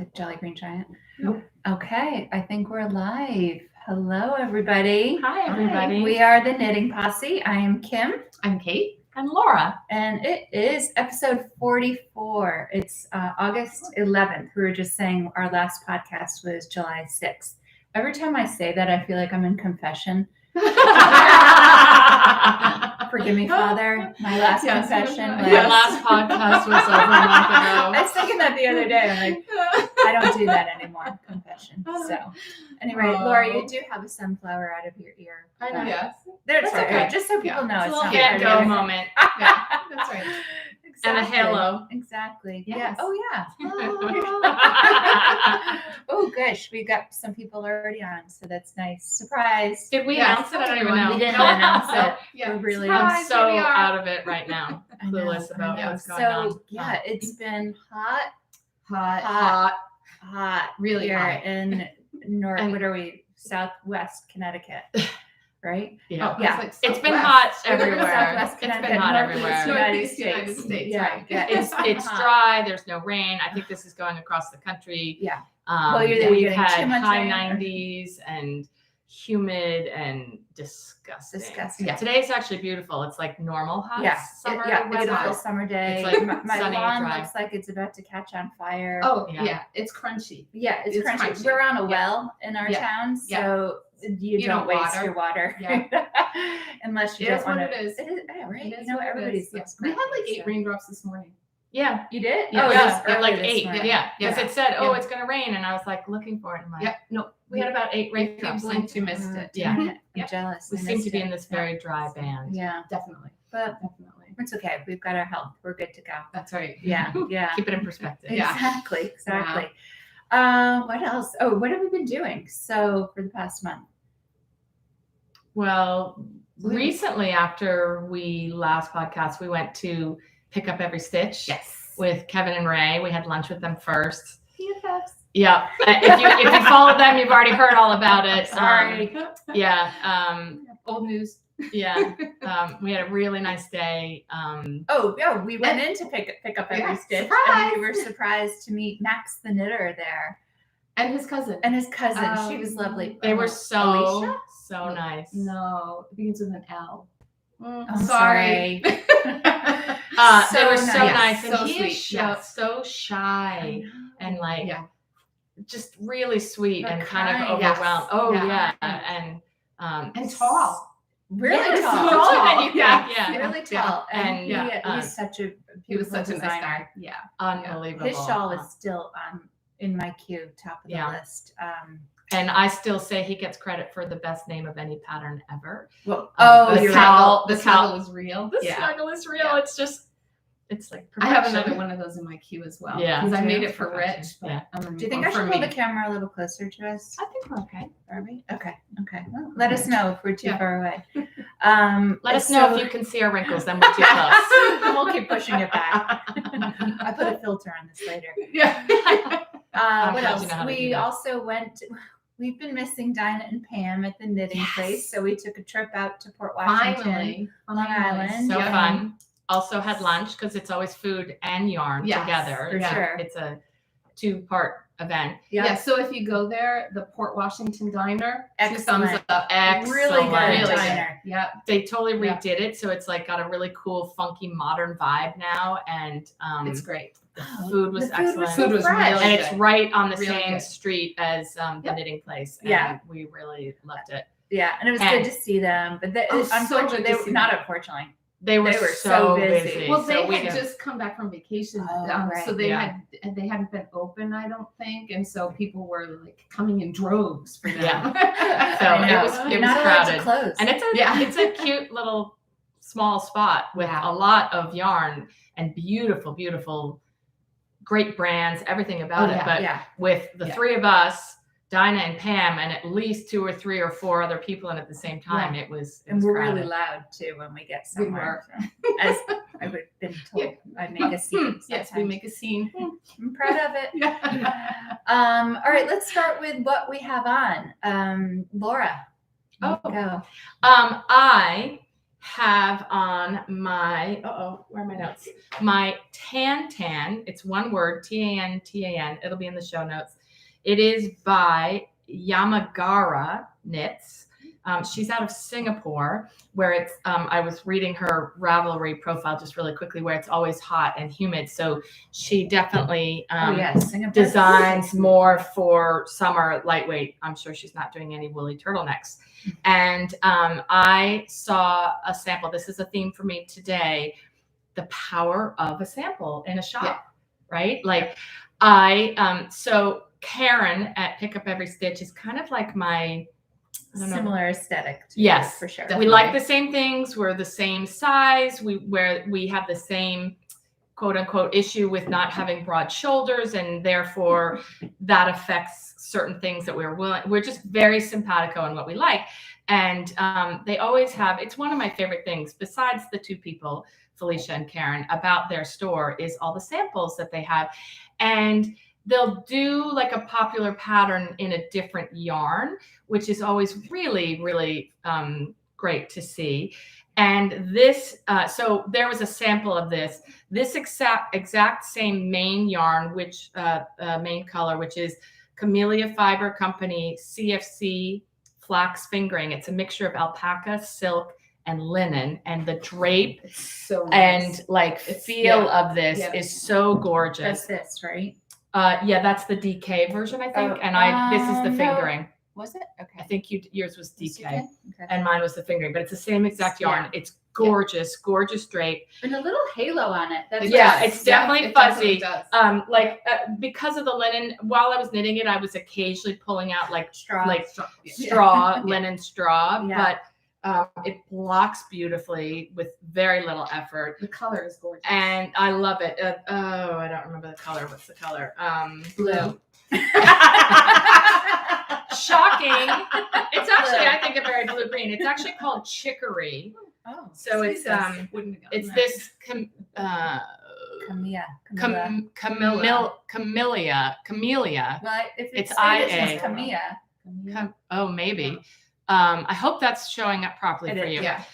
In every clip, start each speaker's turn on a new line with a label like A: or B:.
A: The Jolly Green Giant?
B: Nope.
A: Okay, I think we're live. Hello, everybody.
C: Hi, everybody.
A: We are the Knitting Posse. I am Kim.
B: I'm Kate.
C: I'm Laura.
A: And it is episode 44. It's August 11th. We were just saying our last podcast was July 6th. Every time I say that, I feel like I'm in confession. Forgive me, Father. My last confession was...
C: Your last podcast was over a month ago.
A: I was thinking that the other day. I'm like, I don't do that anymore. Confession. So, anyway, Laura, you do have a sunflower out of your ear.
B: I know. Yes.
A: That's
C: okay.
A: okay. Just so people know,
C: It's a
A: it's
C: little
A: not
C: get-go
A: very-
C: moment.
B: Yeah, that's right.
A: Exactly.
C: And a halo.
A: Exactly.
B: Yes.
A: Yeah. Oh, yeah. Oh, gosh. We got some people already on, so that's nice. Surprise.
C: Did we
B: Yes.
C: announce it? I don't even know.
A: We didn't announce it.
B: Yeah.
A: We're really
C: I'm so
B: Here we are.
C: out of it right now.
A: I know,
C: Clueless
A: I
C: about
A: know.
C: what's going on.
A: So, yeah, it's been hot,
B: Hot.
A: really
B: Here
A: hot in North,
B: And-
A: what are we? Southwest Connecticut, right?
C: Yeah.
B: Oh,
A: Yeah.
B: it's
C: It's been
B: Southwest.
C: hot
A: We're in
C: everywhere.
A: Southwest
C: It's been
A: Connecticut,
C: hot
A: Northeast
C: everywhere.
B: Northeast United States,
A: Yeah,
B: right.
A: yeah.
C: It's
A: hot.
C: dry. There's no rain. I think this is going across the country.
A: Yeah.
C: Well,
A: you're
C: we've
A: getting
C: had
A: too much
C: high
A: rain or-
C: 90s and humid and disgusting.
A: Disgusting.
C: Yeah. Today's actually beautiful. It's like normal hot summer
A: yeah,
C: weather.
A: beautiful summer day.
C: It's like
A: my
C: sunny,
A: lawn
C: dry.
A: looks like it's about to catch on fire.
B: Oh,
C: Yeah.
B: yeah. It's crunchy.
A: yeah, it's crunchy.
B: crunchy.
A: We're on a
B: Yeah.
A: well in our
B: Yeah.
A: town,
B: Yeah.
A: so you
B: You
A: don't
B: don't
A: waste
B: water.
A: your water.
B: Yeah.
A: Unless you
B: It
A: don't
B: is what
A: want to.
B: it is.
A: It is, yeah, right.
B: It
A: You
B: is
A: know,
B: what it
A: everybody's
B: is. Yeah.
A: looks
B: We had
A: crunchy,
B: like 8
A: so.
B: raindrops this morning.
C: Yeah.
A: You did?
B: Yeah.
A: Oh,
C: Yeah,
A: just early
C: like
A: this
C: 8.
A: morning.
C: Yeah. Because
B: Yeah.
C: it said, oh,
B: Yeah.
C: it's going to rain. And I was like looking for it. And I'm like,
B: Yeah. No.
C: we had about 8
B: If you
C: raindrops.
B: blinked, you missed it.
C: Yeah.
A: Dang it. I'm
B: Yeah.
A: jealous.
C: We
A: I
C: seem to
A: missed
C: be
A: it.
C: in this very dry band.
A: Yeah,
B: Definitely.
A: but
B: Definitely.
A: it's okay. We've got our health. We're good to go.
B: That's right.
A: Yeah, yeah.
C: Keep it in perspective.
B: Yeah.
A: Exactly, exactly. What else? Oh, what have we been doing? So for the past month?
C: Well, recently after we last podcast, we went to Pick Up Every Stitch
B: Yes.
C: with Kevin and Ray. We had lunch with them first.
B: PFFs.
C: Yeah. If you followed them, you've already heard all about it.
A: Sorry.
C: Yeah.
B: Old news.
C: Yeah. We had a really nice day.
A: Oh, yeah, we went in to pick up every
B: Yeah,
A: stitch,
B: surprise!
A: and we were surprised to meet Max the knitter there
B: And his cousin.
A: and his cousin. She was lovely.
C: They were so
A: Alicia?
C: nice.
B: No, it begins with an L.
A: I'm sorry.
C: They
A: So
C: were so
A: nice.
C: nice, and
B: So
C: he
B: sweet,
C: is
B: yes.
C: so shy and like
B: Yeah.
C: just really sweet
A: But
C: and kind of
A: kind.
B: Yes.
C: overwhelmed. Oh
B: Yeah.
C: yeah,
B: And tall.
A: Really
C: Yes,
A: tall.
C: taller than you think,
B: Yeah.
C: yeah.
A: Really tall. And,
C: And, yeah,
A: he's such a
B: He was
A: beautiful
B: such a nice
A: designer.
B: guy. Yeah.
C: Unbelievable.
A: His shawl is still in my queue, top of the
C: Yeah.
A: list.
C: And I still say he gets credit for the best name of any pattern ever.
A: Well,
C: the
A: you're
C: cowl-
B: The
C: the cowl-
B: cowl is real.
C: The
B: Yeah.
C: snuggle is real.
B: Yeah.
C: It's like
B: I have
C: perfection.
B: another one of those in my queue as well.
C: Yeah.
B: Because I made
C: Yeah.
B: it for
C: Perfection.
B: Rich. But
C: Yeah.
A: Do you think I
B: for
A: should pull
B: me.
A: the camera a little closer to us?
C: I think we're okay.
A: Are we? Okay. Okay. Well, let us know if we're too
B: Yeah.
A: far away.
C: Let us know if you can see our wrinkles, then we're too close.
A: We'll keep pushing it back. I put a filter on this later.
B: Yeah.
A: What
C: glad
A: else?
C: you know how to
A: We
C: do that.
A: also went. We've been missing Dinah and Pam at the knitting
B: Yes.
A: place, so we took a trip out to Port Washington.
B: Finally.
A: Long Island.
C: So
A: Yeah.
C: fun. Also had lunch because it's always food and yarn
B: Yes,
C: together.
A: for
C: It's a-
A: sure.
C: It's a 2-part event.
B: Yeah. So if you go there, the Port Washington Diner, 2 thumbs
A: Excellent.
B: up.
C: Excellent.
A: Really good
B: Really good.
A: diner.
B: Yeah.
C: They totally
B: Yeah.
C: redid it, so it's like got a really cool, funky, modern vibe now, and
B: It's great.
C: the food was
A: The food was
C: excellent.
A: so
B: Food was
A: fresh.
B: really
C: and it's
B: good.
C: right on the
B: Really
C: same
B: good.
C: street as the
B: Yep.
C: knitting place. And
A: Yeah.
C: we really loved it.
A: Yeah, and it was
C: And-
A: good to see them, but they,
B: Oh, so
A: unfortunately,
B: good
A: they
B: to
A: were
B: see
A: not
B: them.
A: unfortunately.
C: They were
A: so
C: so
A: busy.
C: busy.
B: Well,
C: so
B: they
C: we
B: had
C: didn't-
B: just come back from vacation,
A: Oh, right.
B: so they
C: Yeah.
B: they hadn't been open, I don't think, and so people were like coming in droves for them.
C: Yeah. So
A: I know.
C: it was
A: You're not allowed
C: crowded.
A: to close.
C: And it's
B: Yeah.
C: a cute little small spot with
B: Yeah.
C: a lot of yarn and beautiful, great brands, everything about it. But
A: yeah,
C: with the
B: Yeah.
C: 3 of us, Dinah and Pam, and at least 2 or 3 or 4 other people in at the same time, it was
A: and we're
C: crowded.
A: really loud too when we get
B: We
A: somewhere. As I would have been told, I make a scene.
B: Yes, we
A: sometimes.
B: make a scene.
A: I'm proud of it.
B: Yeah.
A: All right, let's start with what we have on. Laura.
C: Oh.
A: Go.
C: I have on my, where are my notes? My Tan. It's one word, Tantan. It'll be in the show notes. It is by Yamagara Knits. She's out of Singapore, where it's, I was reading her Ravelry profile just really quickly, where it's always hot and humid. So she definitely designs more for summer lightweight. I'm sure she's not doing any woolly turtlenecks. And I saw a sample. This is a theme for me today. The power of a sample in a shop, right? Like so Karen at Pick Up Every Stitch is kind of like my
A: similar aesthetic.
C: Yes,
A: for sure.
C: We like the same things. We're the same size. We have the same quote unquote issue with not having broad shoulders, and therefore that affects certain things that we're just very simpatico in what we like. And they always have, it's one of my favorite things besides the two people, Felicia and Karen, about their store is all the samples that they have. And they'll do like a popular pattern in a different yarn, which is always really, really great to see. And this, so there was a sample of this exact same main yarn, which main color, which is Camellia Fiber Company CFC Flax Fingering. It's a mixture of alpaca, silk, and linen, and the drape
B: so nice.
C: And like feel of this is so gorgeous.
A: That's this, right?
C: Yeah, that's the DK version, I think. And this is the fingering.
A: Was it? Okay.
C: I think yours was DK,
A: Okay.
C: and mine was the fingering, but it's the same exact yarn. It's gorgeous, gorgeous drape.
A: And a little halo on it. That's
C: it's definitely fuzzy.
B: Definitely
C: Because of the linen, while I was knitting it, I was occasionally pulling out like
A: straw,
C: linen straw, but it blocks beautifully with very little effort.
B: The color is gorgeous.
C: And I love it. I don't remember the color. What's the color?
B: Blue.
C: Shocking. It's actually, I think, a very blue-green. It's actually called chicory.
A: Oh,
C: so it's this camellia.
A: Well, if
C: it's
A: IA.
C: Camilla. Oh, maybe. I hope that's showing up properly for you. Yeah.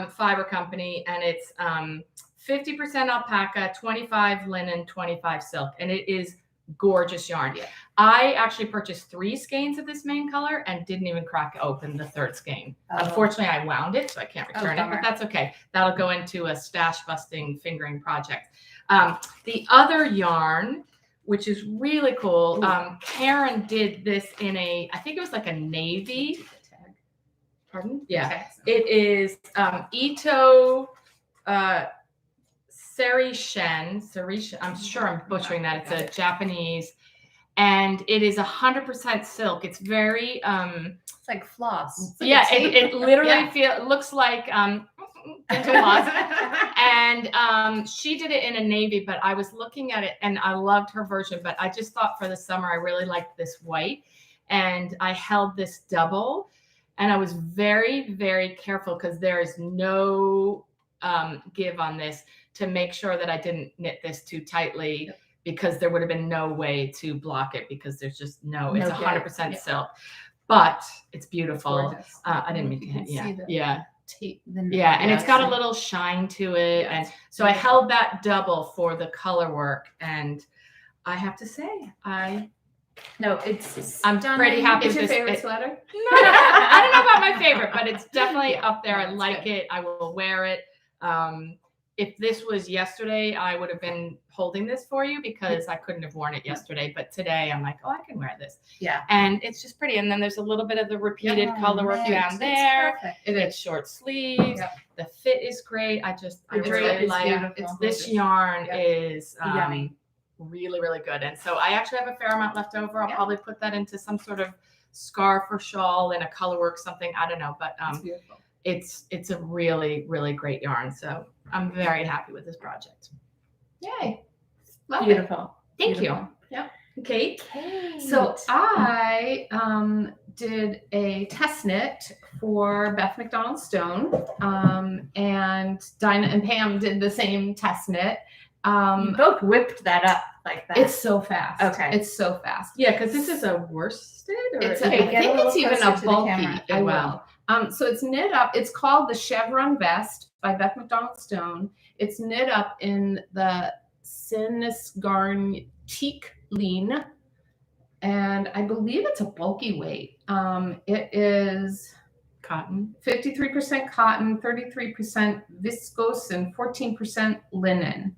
C: Fiber Company, and it's 50% alpaca, 25 linen, 25 silk, and it is gorgeous yarn. Yeah. I actually purchased 3 skeins of this main color and didn't even crack open the 3rd skein. Unfortunately, I wound it, so I can't return it, but that's okay. That'll go into a stash busting fingering project. The other yarn, which is really cool, Karen did this in I think it was like a navy. Pardon? Yeah. Okay. It is Ito Serishen. I'm sure I'm butchering that. It's a Japanese, and it is 100% silk. It's very
A: it's like floss.
C: It's like it literally looks like dental floss. And she did it in a navy, but I was looking at it and I loved her version, but I just thought for the summer I really liked this white, and I held this double, and I was very, very careful because there is no give on this to make sure that I didn't knit this too tightly, because there would have been no way to block it, because there's just it's 100% silk, but it's beautiful. I didn't mean to hit. And it's got a little shine to it. And so I held that double for the color work, and I have to say, I'm pretty happy.
B: It's your favorite sweater?
C: No, I don't know about my favorite, but it's definitely up there. I like it. I will wear it. If this was yesterday, I would have been holding this for you because I couldn't have worn it yesterday. But today I'm like, I can wear this. Yeah. And it's just pretty. And then there's a little bit of the repeated color work down there. It's short sleeves. Yep. The fit is great. I really like it. This yarn is yummy. Really, really good. And so I actually have a fair amount left over. I'll probably put that into some sort of scarf or shawl in a color work, something. I don't know. But it's a really, really great yarn. So I'm very happy with this project.
B: Yay.
A: Beautiful.
C: Thank you.
B: Yeah.
C: Okay.
B: So I did a test knit for Beth MacDonald Stone, and Dinah and Pam did the same test knit.
A: You both whipped that up like that.
B: It's so fast.
A: Okay.
B: It's so fast.
C: Yeah, because this is a worsted? Or
B: I think it's even a bulky. I will. So it's knit up. It's called the Chevron Vest by Beth MacDonald Stone. It's knit up in the Sandnes Garne Tykk Line, and I believe it's a bulky weight. It is
C: Cotton.
B: 53% cotton, 33% viscose, and 14% linen.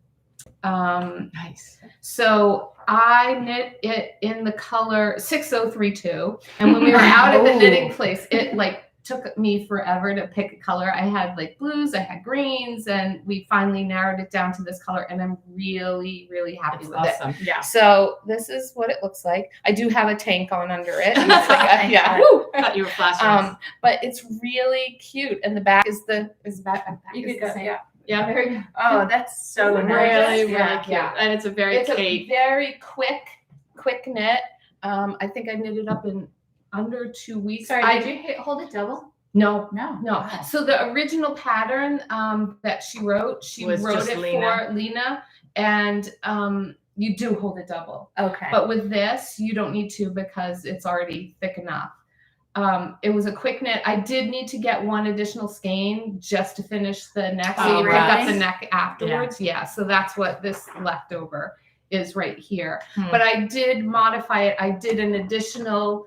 C: Nice.
B: So I knit it in the color 6032. And when we were out at the knitting place, it like took me forever to pick a color. I had like blues, I had greens, and we finally narrowed it down to this color. And I'm really, really happy with
C: Awesome.
B: it.
C: Yeah.
B: So this is what it looks like. I do have a tank on under it. It's like a,
C: yeah.
B: woo.
C: I thought you were flashing.
B: But it's really cute. And the back is back.
A: You
B: is
A: could
B: the
A: go,
B: same.
A: yeah.
C: Yeah.
B: Very good.
A: Oh, that's so
C: Really,
A: nice.
C: really
A: Yeah.
C: cute. And it's a very
B: It's
C: Kate.
B: a very quick knit. I think I knit it up in under 2 weeks.
A: Sorry, did you hold it double?
B: No.
A: No.
B: So the original pattern that she wrote
C: Was
B: it
C: just Lena.
B: for Lena, and you do hold it double.
A: Okay.
B: But with this, you don't need to because it's already thick enough. It was a quick knit. I did need to get one additional skein just to finish the neck. So
C: Oh,
B: you pick up
C: right.
B: the neck afterwards. Yeah. So that's what this leftover is right here.
C: Hmm.
B: But I did modify it. I did an additional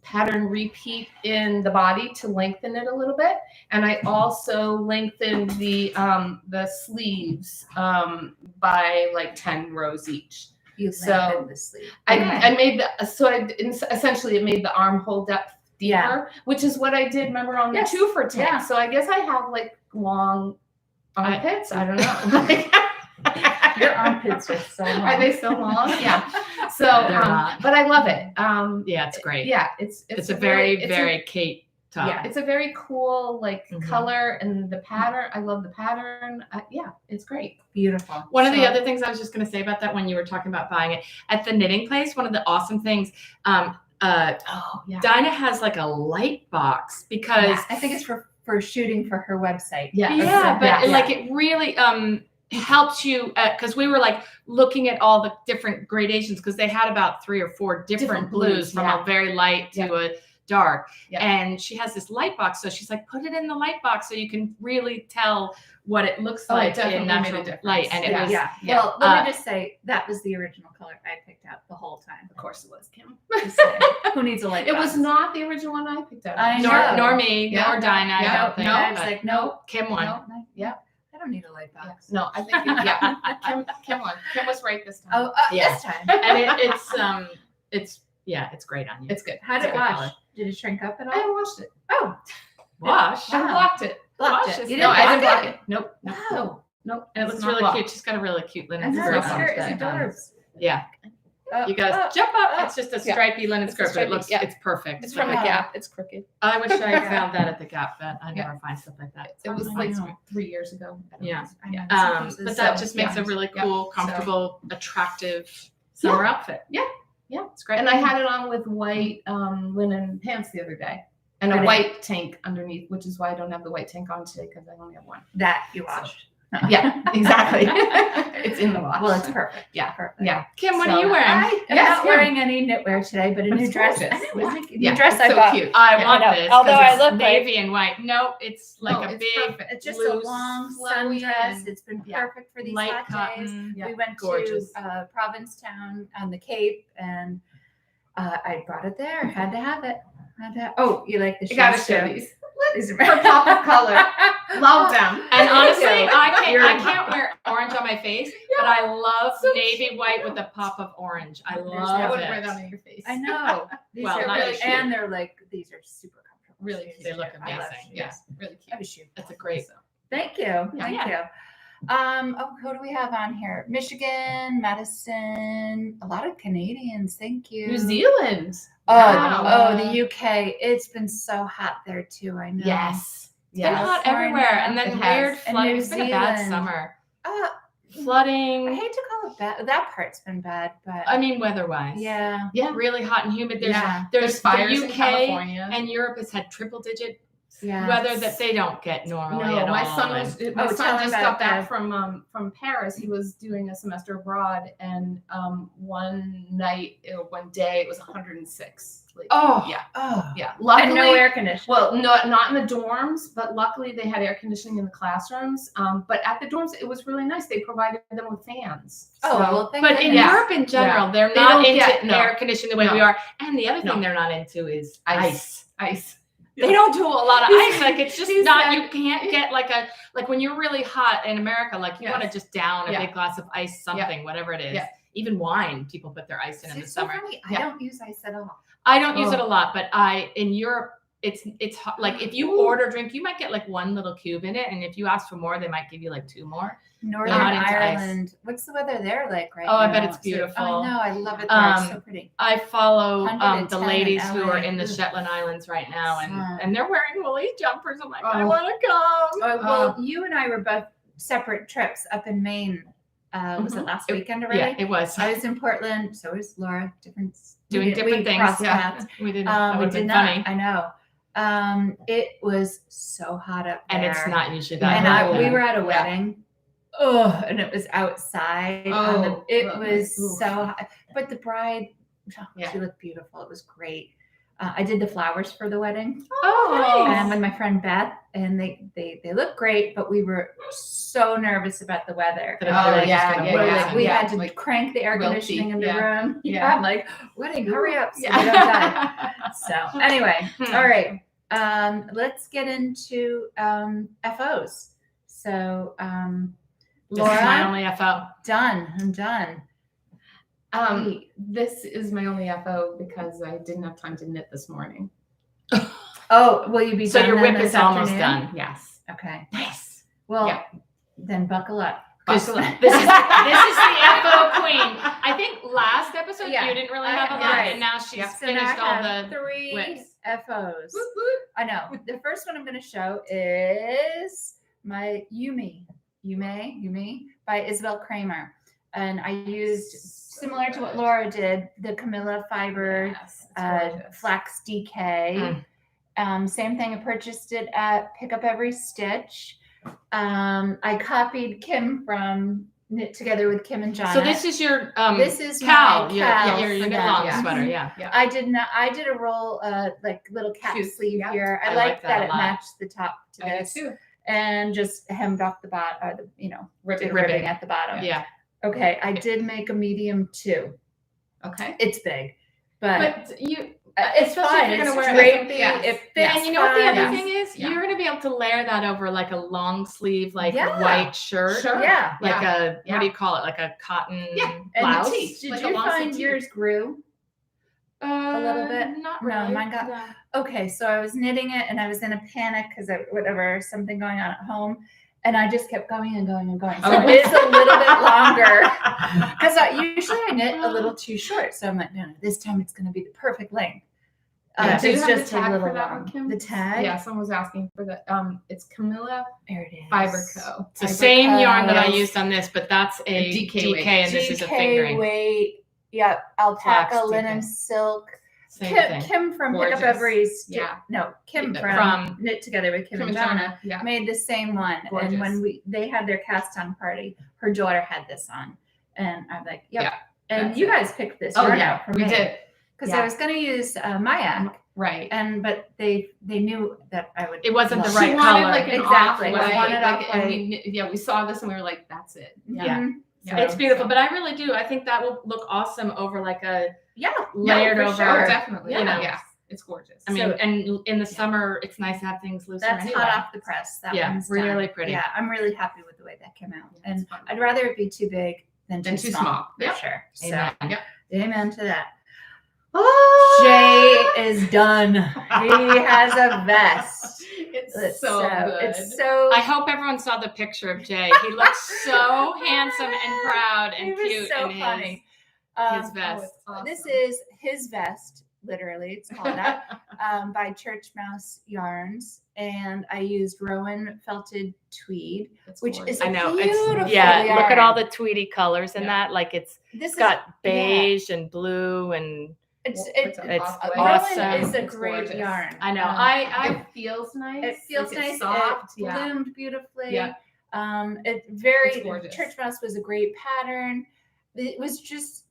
B: pattern repeat in the body to lengthen it a little bit, and I also lengthened the sleeves by like 10 rows each.
A: You
B: So,
A: lengthened the sleeve.
B: I made essentially it made the armhole depth deeper,
A: Yeah.
B: which is what I did. Remember on the
A: Yes.
B: 2 for 10.
A: Yeah.
B: So I guess I have like long armpits. I don't know.
A: Your armpits are so long.
B: Are they so long? Yeah. So,
C: They're not.
B: but I love it.
C: Yeah, it's great.
B: Yeah,
C: It's a very,
B: really-
C: very Kate top.
A: Yeah.
B: it's a very cool like
C: Mhm.
B: color and the pattern. I love the pattern. Yeah, it's great.
A: Beautiful.
C: One of the
B: So-
C: other things I was just going to say about that when you were talking about buying it at the knitting place, one of the awesome things,
B: Oh yeah.
C: Dinah has like a light box because
A: Yeah, I think it's for shooting for her website.
B: Yeah.
C: yeah, but
B: Yeah.
C: like it really helps you because we were like looking at all the different gradations because they had about 3 or 4 different
B: Different
C: blues
B: blues,
C: from
B: yeah.
C: a very light to
B: Yeah.
C: a dark.
B: Yeah.
C: And she has this light box, so she's like, put it in the light box so you can really tell what it looks
B: Oh, it
C: like
B: definitely
C: in
B: made a
C: natural
B: difference.
C: light. And it
B: Yeah.
C: was
A: Yeah. Well, let me just say that was the original color I picked out the whole time.
B: Of course it was Kim.
A: Just saying. Who needs a light
B: It
A: box?
B: was not the original one I picked out.
A: I know.
C: nor me,
B: Yeah.
C: nor Dinah.
B: Yeah.
C: I don't think.
B: No,
A: I was
C: but
A: like, no,
C: Kim won.
B: No.
A: yeah. I don't need a light
B: Yeah.
A: box.
B: No, I think Kim won. Kim was right this time.
A: Oh,
C: Yeah.
A: this time.
C: And it's great on you.
B: It's good.
A: How
C: It's
A: did
C: a
A: it
C: good
A: wash?
C: color.
A: Did it shrink up at
B: I
A: all?
B: haven't washed it.
A: Oh,
C: Wash.
B: I
A: Wow.
B: blocked it.
A: blocked
C: Wash
A: it.
C: is-
A: You
B: No,
A: didn't
B: I didn't
A: block
B: block it. Nope. Nope.
A: Wow.
B: Nope. Nope.
C: And it
B: It's
C: looks
B: not
C: really
B: blocked.
C: cute. She's got a really cute linen
A: And
C: skirt
A: her
C: on
A: skirt is
C: today.
A: adorable.
C: Yeah.
A: Oh,
C: You guys
A: oh,
C: jump up.
A: oh.
C: It's just a
B: Yeah.
C: stripy linen
B: It's a
C: skirt, but
B: stripy,
C: it looks
B: yeah.
C: it's perfect.
B: It's from the
A: Wow.
B: Gap. It's crooked.
C: I wish I found that at the Gap, but I never find stuff like that.
B: It was
A: I
B: like
A: know.
B: 3 years ago.
C: Yeah.
A: I know,
B: Yeah.
A: sometimes
C: But
A: it's
C: that
A: so-
C: just makes
B: yeah.
C: a really
B: Yeah.
C: cool, comfortable, attractive summer outfit.
B: Yeah.
C: It's great.
B: And I had it on with white linen pants the other day. And a
A: Pretty.
B: white tank underneath, which is why I don't have the white tank on today because I only have one.
A: that you washed.
B: Yeah, exactly. It's in the wash.
A: Well, it's perfect.
B: Yeah.
A: Perfect.
B: Yeah.
C: Kim, what
B: So-
C: are you wearing?
A: I am
B: Yes,
A: not
B: yeah.
A: wearing any knitwear today, but a new
B: It's
A: dress.
B: gorgeous.
A: I didn't like it.
B: Yeah,
A: New dress
B: it's
A: I
B: so
A: bought.
B: cute.
C: I
B: Yeah,
C: want
A: I know.
C: this.
A: Although
C: 'cause
A: I
C: it's
A: look like-
C: navy and white. No, it's like
B: No,
C: a
B: it's
C: big,
B: perfect.
A: It's just
C: loose,
A: a long
B: flowy
A: sundress.
B: and-
A: It's been
B: yeah.
A: perfect for these
C: light
A: hot days.
C: cotton.
B: Yeah.
A: We went
C: Gorgeous.
A: to Provincetown on the Cape, and I brought it there. Had to have it. Oh, you like the
B: I gotta
A: shoes
B: show
A: too?
B: these.
A: These are
B: For pop of color. Love them.
C: And honestly,
A: Thank you.
C: I
A: You're-
C: can't wear orange on my face, but I love navy white with a pop of orange. I
B: I
C: love
B: wouldn't wear that
C: it.
B: on your face.
A: I know. These
C: Well,
A: are
C: not
A: really,
C: a shoe.
A: and they're like these are super comfortable.
B: Really
A: shoes.
C: They look
A: I love
C: amazing.
A: shoes.
B: Yeah, really
A: I
B: cute.
A: have a shoe.
C: It's a great.
A: Thank you. Thank
C: Yeah.
A: you. Who do we have on here? Michigan, Madison, a lot of Canadians. Thank you.
B: New Zealand.
A: Oh,
B: Wow.
A: the UK. It's been so hot there too. I know.
B: Yes.
C: It's been hot
A: California,
C: everywhere, and then
B: it has.
C: weird
A: And
C: flooding.
A: New
C: It's been a bad
A: Zealand.
C: summer.
A: I
C: Flooding.
A: hate to call it bad. That part's been bad, but
C: I mean, weather-wise.
A: yeah.
B: Yeah.
C: Really hot and humid. There's
A: Yeah.
C: there's
B: fires
C: the
B: in
C: UK
B: California.
C: and Europe has had triple-digit
A: Yeah.
C: weather that they don't get normally
B: No,
C: at
B: my
C: all.
B: son
A: tell
B: just
A: me
B: got
A: about
B: back
A: that.
B: from Paris. He was doing a semester abroad, and one day it was 106. Like, yeah,
A: Oh.
B: yeah.
A: And
B: Luckily,
A: no air conditioning.
B: well, not in the dorms, but luckily they had air conditioning in the classrooms. But at the dorms, it was really nice. They provided them with fans.
A: Oh,
B: So-
A: well, thank
C: But in
A: goodness.
C: Europe in general, they're
B: They
C: not
B: don't
C: into
B: get- no.
C: air conditioning the way
B: No.
C: we are. And the other thing
B: No.
C: they're not into is
B: Ice.
C: They don't do a lot of ice. Like it's just
B: He
C: not.
B: said-
C: You can't get like when you're really hot in America. Like you
B: Yes.
C: want to just down a
B: Yeah.
C: big glass of ice, something, whatever it is.
B: Yeah.
C: Even wine, people put their ice in the
A: It's so
C: summer.
A: funny. I
B: Yeah.
A: don't use ice at all.
C: I don't use
B: Oh.
C: it a lot, but in Europe, it's hot. Like if you order a drink, you might get like one little cube in it, and if you ask for more, they might give you like 2 more.
A: Northern
C: not into ice.
A: Ireland. What's the weather there like right
C: Oh,
A: now?
C: I bet it's
A: too?
C: beautiful.
A: I know. I love it there. It's so pretty.
C: I follow
A: 110
C: the
A: in
C: ladies who
A: LA.
C: are in the
A: Ugh.
C: Shetland Islands right now,
A: Sun.
C: and they're wearing woolly jumpers. I'm like, I
B: Oh.
C: want to come.
A: Oh, well, you and I were both separate trips up in Maine. Was it last weekend already?
C: Yeah, it was.
A: I was in Portland. So was Laura.
C: Doing different things.
A: crossed
C: Yeah,
A: paths.
C: we didn't. That
A: We
C: would have
A: did
C: been
A: not.
C: funny.
A: I know. It was so hot up there.
C: And it's not usually that.
A: And
C: hot.
A: we were at a
B: Yeah.
A: wedding. Oh, and it was outside.
B: Oh,
A: it
B: ugh.
A: was
B: Oof.
A: so hot. But the bride,
B: Yeah.
A: she looked beautiful. It was great. I did the flowers for the wedding.
C: Oh,
A: And with my friend Beth, and they look great, but we were so nervous about the weather.
C: That it
B: Oh,
C: really just
B: yeah,
C: gonna
B: yeah,
C: work.
A: Like, we
B: yeah.
A: had to
B: Like,
A: crank the air
B: wilty,
A: conditioning in the
B: yeah.
A: room.
B: Yeah.
A: I'm like, wedding, hurry up, so we don't die. So anyway, all right. Let's get into FOs. So
C: This is my
A: Laura,
C: only FO.
A: done. I'm done.
B: This is my only FO because I didn't have time to knit this morning.
A: Oh, will you be
C: So
A: done
C: your
A: then
C: whip
A: this
C: is almost
A: afternoon?
C: done.
B: Yes.
A: Okay.
C: Nice.
A: Well,
B: Yeah.
A: then buckle up.
C: This is
B: Buckle up.
C: the FO queen. I think last episode
A: Yeah.
C: you didn't really
A: I-
C: have a lot,
A: right.
C: and now she's
B: Yeah.
A: So now I
C: finished all
A: have
C: the
A: 3
C: whips.
A: FOs.
B: Whoop, whoop.
A: I know. The first one I'm going to show is my Yume by Isabel Kraemer. And I used, similar to what Laura did, the Camilla fiber
B: Yes, it's gorgeous.
A: flax DK. Same thing. I purchased it at Pick Up Every Stitch. I copied Kim from Knit Together with Kim and Jonna.
C: So this is your
A: This is
C: cowl,
A: my
C: your
A: cowl
C: your
A: for
C: knit
A: them.
C: long
B: Yeah.
C: sweater, yeah.
B: Yeah.
A: I did a roll, like little cap
B: Cute.
A: sleeve
B: Yeah.
A: here. I
C: I
A: like
C: like that
A: that
C: a
A: it
C: lot.
A: matched the top to
B: I do
A: this,
B: too.
A: and just hemmed off the bottom, did
C: Ribbing.
A: ribbing at the bottom.
C: Yeah.
A: Okay, I did make a medium too.
B: Okay.
A: It's big, but
B: But you,
A: it's
B: especially if
A: fine.
B: you're
A: It's
B: gonna wear it as a-
A: drapey.
B: yes,
A: It fits
B: yes.
C: And you know what the other
A: fine.
C: thing is?
B: Yeah.
C: You're gonna be able to layer that over like a long sleeve, like
A: Yeah.
C: white shirt.
B: Sure.
A: Yeah.
C: Like
B: Yeah.
C: what do you call it? Like a cotton
B: Yeah.
A: And
C: blouse.
A: the teeth. Did
B: like a
A: you
B: long sleeve
A: find
B: tee.
A: yours grew?
C: A
A: little bit?
C: Not
A: No,
C: really.
A: mine got-
C: No.
A: Okay, so I was knitting it and I was in a panic because something going on at home. And I just kept going and going and going. So
B: Oh.
A: it is a little bit longer because usually I knit a little too short. So I'm like, no, this time it's going to be the perfect length.
B: Do you
A: It's
B: have the
A: just a
B: tag
A: little
B: for that
A: long.
B: one, Kim?
A: The tag?
B: Yeah, someone was asking for the it's Camilla
A: There it is.
B: Fiber Co.
C: It's the
A: Fiber
C: same yarn that I
A: curls.
C: used on this, but that's a
B: DK
C: DK,
B: weight.
C: and this is a
A: DK
C: fingering.
A: weight. Yep. Alpaca,
C: Flax
A: linen,
C: DK.
A: silk.
C: Same
A: Kim,
C: thing.
A: Kim from Pick Up
B: Gorgeous.
A: Every's.
B: Yeah.
A: No, Kim
B: Yeah,
A: from Knit Together with Kim,
B: Kim
A: and
B: and
A: Jonna.
B: Jonna. Yeah.
A: Made the same one.
B: Gorgeous.
A: And when they had their cast on party, her daughter had this on. And I'm like, yep.
B: Yeah,
A: and
B: that's
A: you
B: it.
A: guys picked this.
B: Oh
A: yarn
B: yeah,
A: out for
B: we
A: me.
B: did.
A: Because
B: Yeah.
A: I was going to use mYak,
B: Right.
A: but they knew that I would.
C: It wasn't the
A: love
C: right
B: She wanted
C: color.
B: like an
A: Exactly.
B: off
A: I wanted
B: white,
A: off
B: like, and
A: white.
B: we saw this and we were like, that's it.
C: Yeah.
A: Mhm.
B: Yeah.
C: It's beautiful,
B: So-
C: but I really do. I think that will look awesome over like a
A: Yeah.
C: layered
A: for
C: over.
A: sure.
B: Oh, definitely.
C: You know.
B: Yeah. It's gorgeous.
C: I mean,
A: So-
C: and in the summer, it's nice to have things looser.
A: That's
C: anyway.
A: hot off the press. That
C: Yeah,
A: one's
C: really
A: done.
C: pretty.
A: Yeah, I'm really happy with the way that came out.
B: It's
A: And
B: fun.
A: I'd rather it be too big than too small.
B: Yep.
A: For sure. So,
C: Amen.
B: Yep.
A: amen to that.
B: Oh,
A: Jay is done. He has a vest.
B: It's so good.
A: It's so.
C: I hope everyone saw the picture of Jay. He looks so handsome and proud and
A: It was
C: cute
A: so
C: in
A: funny.
C: his vest.
A: This is his vest, literally. It's called that, by Church Mouse Yarns, and I used Rowan felted tweed,
B: It's
A: which
B: gorgeous.
A: is
C: I know.
A: beautiful
C: It's yeah.
A: yarn.
C: Look at all the tweedy colors in
B: Yeah.
C: that. Like it's
A: This is
C: got beige and blue and
A: It's
C: awesome.
A: Merlin is a
B: It's
A: great
B: gorgeous.
A: yarn.
C: I know.
B: It feels nice.
A: It feels
B: Like,
A: nice.
B: it's soft.
A: It bloomed beautifully.
B: Yeah.
A: It's very
B: It's gorgeous.
A: Church Mouse was a great pattern. It was just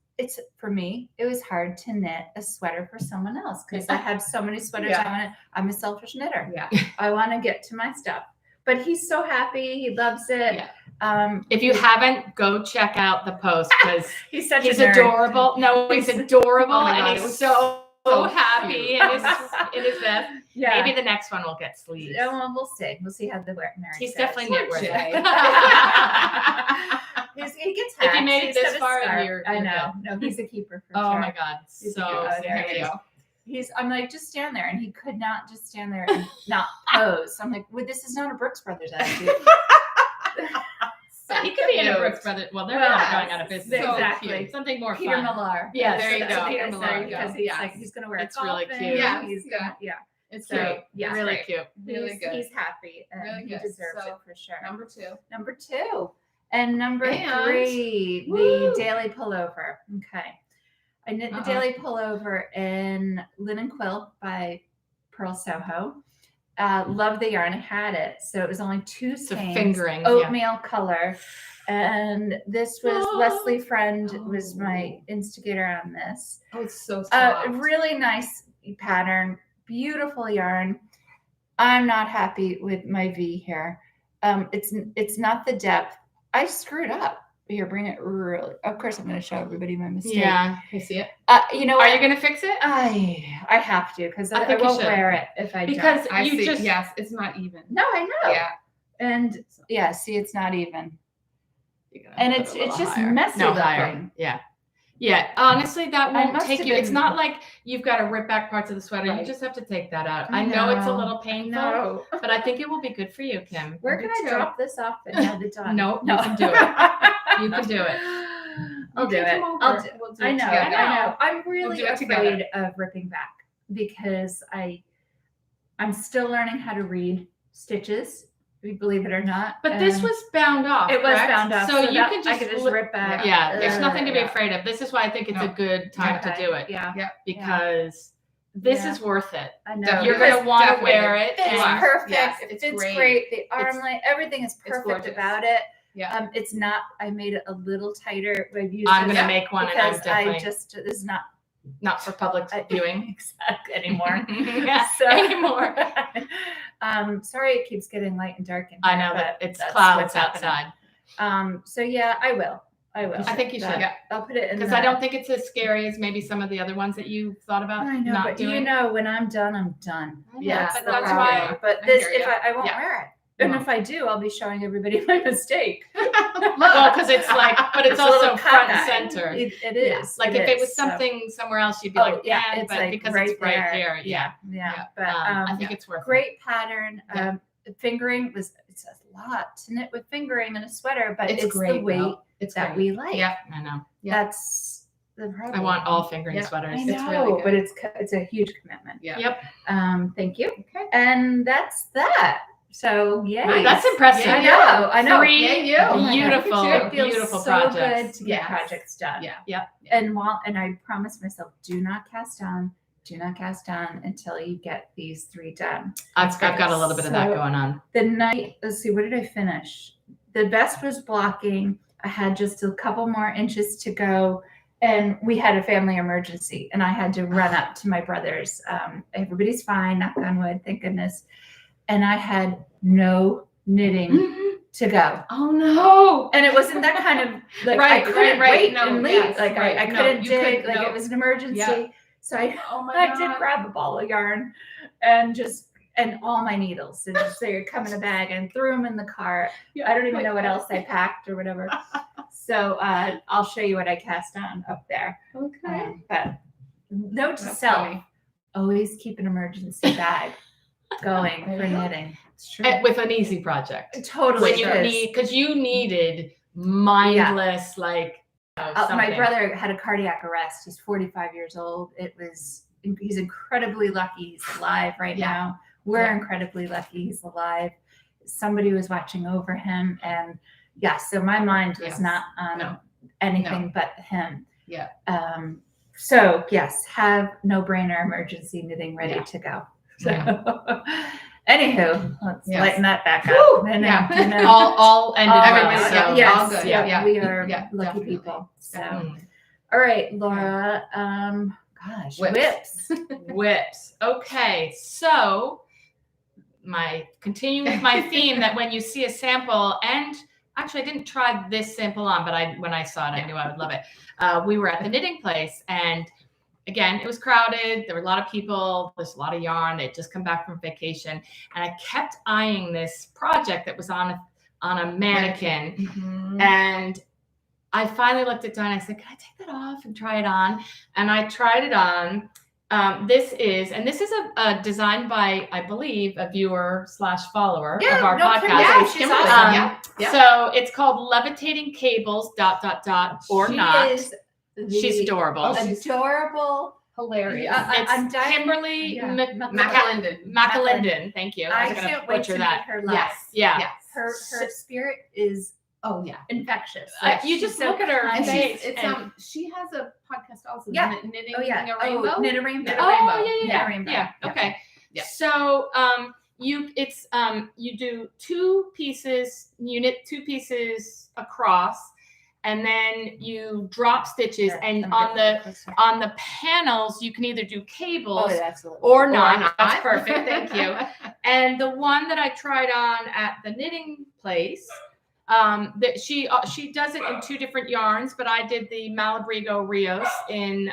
A: for me, it was hard to knit a sweater for someone else because I have so many sweaters.
B: Yeah.
A: I'm a selfish knitter.
B: Yeah.
A: I want to get to my stuff. But he's so happy. He loves it.
B: Yeah.
C: If you haven't, go check out the post because
A: he's such
C: he's
A: a nerd.
C: adorable. No, he's adorable,
B: Oh my God,
C: and
B: it
C: he's
B: was
C: so
B: so
C: happy
B: cute.
C: in his vest.
A: Yeah.
C: Maybe the next one will get sleeves.
A: Yeah, well, we'll see. We'll see how the marriage
C: He's
A: goes.
C: definitely knit worth
B: Jay.
C: it.
A: He gets
C: If you
A: hacks.
C: made it
A: He's
C: this
A: got a
C: far,
A: scarf.
C: you're
A: I know.
C: good.
A: No, he's a keeper for
C: Oh
A: sure.
C: my God,
A: He's
C: so
A: a keeper.
C: serious.
A: I'm like, just stand there, and he could not just stand there and not pose. I'm like, well, this is not a Brooks Brothers attitude.
C: He could be in a Brooks Brothers. Well, they're not going out of business.
B: So
A: Exactly.
B: cute.
C: Something more
A: Peter
C: fun.
A: Millar.
C: Yes,
B: there you
A: that's
B: go.
A: what
B: Peter
A: I
B: Millar,
A: said,
B: yeah.
A: because he's
B: Yes.
A: like, he's gonna wear.
C: It's really
A: golfing,
C: cute.
B: Yeah,
A: he's
B: yeah.
A: gonna, yeah.
B: It's
A: So,
B: great.
A: yeah.
C: Really cute.
B: Really good.
A: He's happy, and
B: Really
A: he
B: good.
A: deserves
B: So,
A: it for sure.
B: Number 2.
A: Number 2. And number
B: And-
A: 3,
B: Woo!
A: the daily pullover. Okay. I knit the daily pullover in Linen Quilt by Pearl Soho. Love the yarn. I had it. So it was only 2
C: It's a
A: skeins.
C: fingering.
A: Oatmeal color. And this was Leslie Friend was my
B: Oh.
A: instigator on this.
B: Oh, it's so soft.
A: Really nice pattern. Beautiful yarn. I'm not happy with my V here. It's not the depth. I screwed up. Here, bring it really. Of course, I'm going to show everybody my mistake.
C: Yeah.
B: Can you see it?
A: You know
C: Are
A: what?
C: you gonna fix it?
A: I have to because
C: I
A: I
C: think you
A: won't
C: should.
A: wear it if I
C: Because
A: don't.
B: I
C: you
B: see.
C: just
B: Yes, it's not even.
A: No, I know.
B: Yeah.
A: And yeah, see, it's not even,
B: You're gonna
A: and
B: put
A: it's
B: it a little
A: just
B: higher.
A: messy
C: no
A: looking.
C: higher. Yeah. Yeah. Honestly, that
A: I
C: won't
A: must
C: take
A: have
C: you. It's
A: been-
C: not like you've got to rip back parts of the sweater.
A: Right.
C: You just have to take that out.
A: I
C: I know it's a
A: know.
C: little painful,
A: No.
C: but I think it will be good for you, Kim.
A: Where can I
B: too.
A: drop this off and have it done?
C: No, you can do it. You can do it.
A: I'll
B: You
A: do
B: can
A: it.
B: come
A: I'll
B: over.
A: do.
B: We'll do
A: I
B: it
A: know.
B: together.
A: I know. I'm really
B: do it together.
A: afraid of ripping back because I'm still learning how to read stitches. Believe it or not.
C: But this
A: and
C: was bound off.
A: it was
C: correct?
A: bound off,
C: So, you
A: that
C: can
A: I
C: just,
A: could just
C: li-
A: rip back.
C: Yeah, there's nothing to be
A: Yeah.
C: afraid of. This is why I think it's a
B: No.
C: good time to
A: Okay.
C: do it
A: Yeah,
C: because this
A: Yeah.
C: is worth it.
A: I know.
B: Definitely.
C: You're
A: Because
C: gonna want to
B: definitely.
C: wear it.
A: It's
B: Yeah.
A: perfect.
B: Yes,
A: it
B: it's
A: fits
B: great.
A: great. The arm
B: It's-
A: length, everything is perfect
B: gorgeous.
A: about it.
B: Yeah.
A: It's not. I made it a little tighter. I've used
C: I'm
A: it
C: gonna make one, and I'm
A: because I
C: definitely
A: just this is not
C: not for public viewing
A: exact anymore.
C: yeah,
A: So-
C: anymore.
A: Sorry, it keeps getting light and dark in
C: I
A: here,
C: know that
A: but
C: it's
A: that's
C: clouds
A: what's happening.
C: outside.
A: So yeah, I will. I
C: I think you should.
A: But
C: Yeah,
A: I'll put it in
C: because
A: the-
C: I don't think it's as scary as maybe some of the other ones that you thought about
A: I know,
C: not
A: but
C: doing.
A: you know, when I'm done, I'm done.
C: I know,
A: Yeah,
C: but
A: the
C: that's
A: problem.
C: why.
A: But
B: I
A: this,
B: hear
A: if
B: ya.
A: I won't
C: Yeah.
A: wear it, and
C: No.
A: if I do, I'll be showing everybody my mistake.
C: Well, because it's like, but it's
A: a little
C: also front and
A: cockeyed.
C: center.
A: It
C: Yeah.
A: is.
C: Like if it was something somewhere else, you'd be like,
A: yeah,
C: yeah,
A: it's
C: but
A: like
C: because
A: right
C: it's right
A: there.
C: here, yeah.
A: Yeah. But
C: I think it's worth it.
A: great pattern.
C: Yeah.
A: Fingering it's a lot to knit with fingering in a sweater, but it's,
B: great.
A: the weight
B: though. It's
A: that
B: great.
A: we like.
B: Yeah.
C: I know.
A: That's the problem.
C: I want all fingering
B: Yeah.
C: sweaters.
A: I
B: It's
A: know,
B: really good.
A: but it's a huge commitment.
B: Yeah.
C: Yep.
A: Thank you.
B: Okay.
A: And that's that. So yay.
B: Nice.
C: That's impressive.
B: Yeah,
A: I know.
C: Three
B: Yay, you.
A: Oh my God,
C: beautiful,
A: it feels
C: beautiful
A: so
C: projects.
A: good to get
B: Yes.
A: projects done.
B: Yeah.
A: And I promised myself, do not cast on until you get these 3 done.
C: I've got a little bit of that
A: So-
C: going on.
A: The night, let's see, what did I finish? The vest was blocking. I had just a couple more inches to go, and we had a family emergency, and I had to run up to my brother's. Everybody's fine, knock on wood, thank goodness. And I had no knitting to go.
C: Oh no!
A: And it wasn't that kind of like
C: Right,
A: I couldn't
C: right.
A: wait
B: No,
A: and leave.
B: yes,
A: like
B: right.
A: I
B: No,
A: couldn't
B: you
A: dig.
B: couldn't,
A: Like
B: no.
A: it was an emergency.
B: Yeah.
A: So I
B: Oh my
A: I
B: God.
A: did grab a ball of yarn and all my needles and just they come in a bag and threw them in the car.
B: Yeah.
A: I don't even know what else I packed or whatever. So I'll show you what I cast on up there.
B: Okay.
A: But note to
B: That's
A: self:
B: funny.
A: always keep an emergency bag going
B: There
A: for
B: you go.
A: knitting.
B: It's true.
C: With an easy project.
A: Totally.
C: When you
A: is.
C: need, because you needed mindless, like
A: My
C: something.
A: brother had a cardiac arrest. He's 45 years old. He's incredibly lucky. He's alive right
C: Yeah.
A: now. We're
C: Yeah.
A: incredibly lucky he's alive. Somebody was watching over him. And so my mind was
B: Yes.
A: not on
B: No.
A: anything but him.
B: Yeah.
A: So yes, have no-brainer emergency knitting ready to go. So, anywho, let's lighten that back up.
B: Woo!
A: I know,
B: Yeah.
A: I know.
C: all ended
B: Everybody-
C: well.
B: yeah,
C: So
A: yes,
B: all good.
A: yeah,
B: Yeah.
A: we are
B: Yeah,
A: lucky
B: definitely.
A: people. So,
C: Mm.
A: all right, Laura. Gosh,
B: Whips.
C: whips. Okay, so continuing with my theme that when you see a sample, and actually I didn't try this sample on, but when I saw it, I knew I would love it. We were at the knitting place, and again, it was crowded. There were a lot of people. There's a lot of yarn. They'd just come back from vacation, and I kept eyeing this project that was on a mannequin,
B: Mhm.
C: and I finally looked at Donna. I said, "Can I take that off and try it on?" And I tried it on. This is a design by, I believe, a viewer / follower of our podcast.
A: Kimberly, she's
B: Kimberly,
A: awesome.
B: yeah.
C: So it's called Levitating Cables ... or
A: She
C: not.
A: is
C: She's adorable.
A: adorable.
B: Hilarious.
C: It's
A: I'm dying.
C: Kimberly
A: Yeah.
B: McAlinden.
C: McAlinden. Thank you.
A: I
C: was gonna
A: can't wait to
C: butcher
A: meet
C: that.
A: her live.
B: Yes.
C: Yeah.
B: Yes.
A: Her spirit is
B: Oh yeah.
A: infectious.
C: You
A: She's
C: just
A: so
C: look at her
A: kind.
B: And
C: face.
B: she has a podcast also.
A: Yeah.
B: Knitting
A: Oh yeah.
B: a rainbow.
A: Knit a rainbow.
B: Knit a
C: Oh
B: rainbow.
C: yeah.
A: Rainbow.
C: Yeah.
A: Yeah.
C: Okay.
B: Yeah.
C: So you do 2 pieces. You knit 2 pieces across, and then you drop stitches.
A: Here,
C: And
A: let me
C: on
A: get
C: the
A: closer.
C: panels, you can either do cables
A: Oh, absolutely.
C: or not. That's perfect. Thank you.
B: you.
C: And the one that I tried on at the knitting place, that she does it in 2 different yarns, but I did the Malabrigo Rios in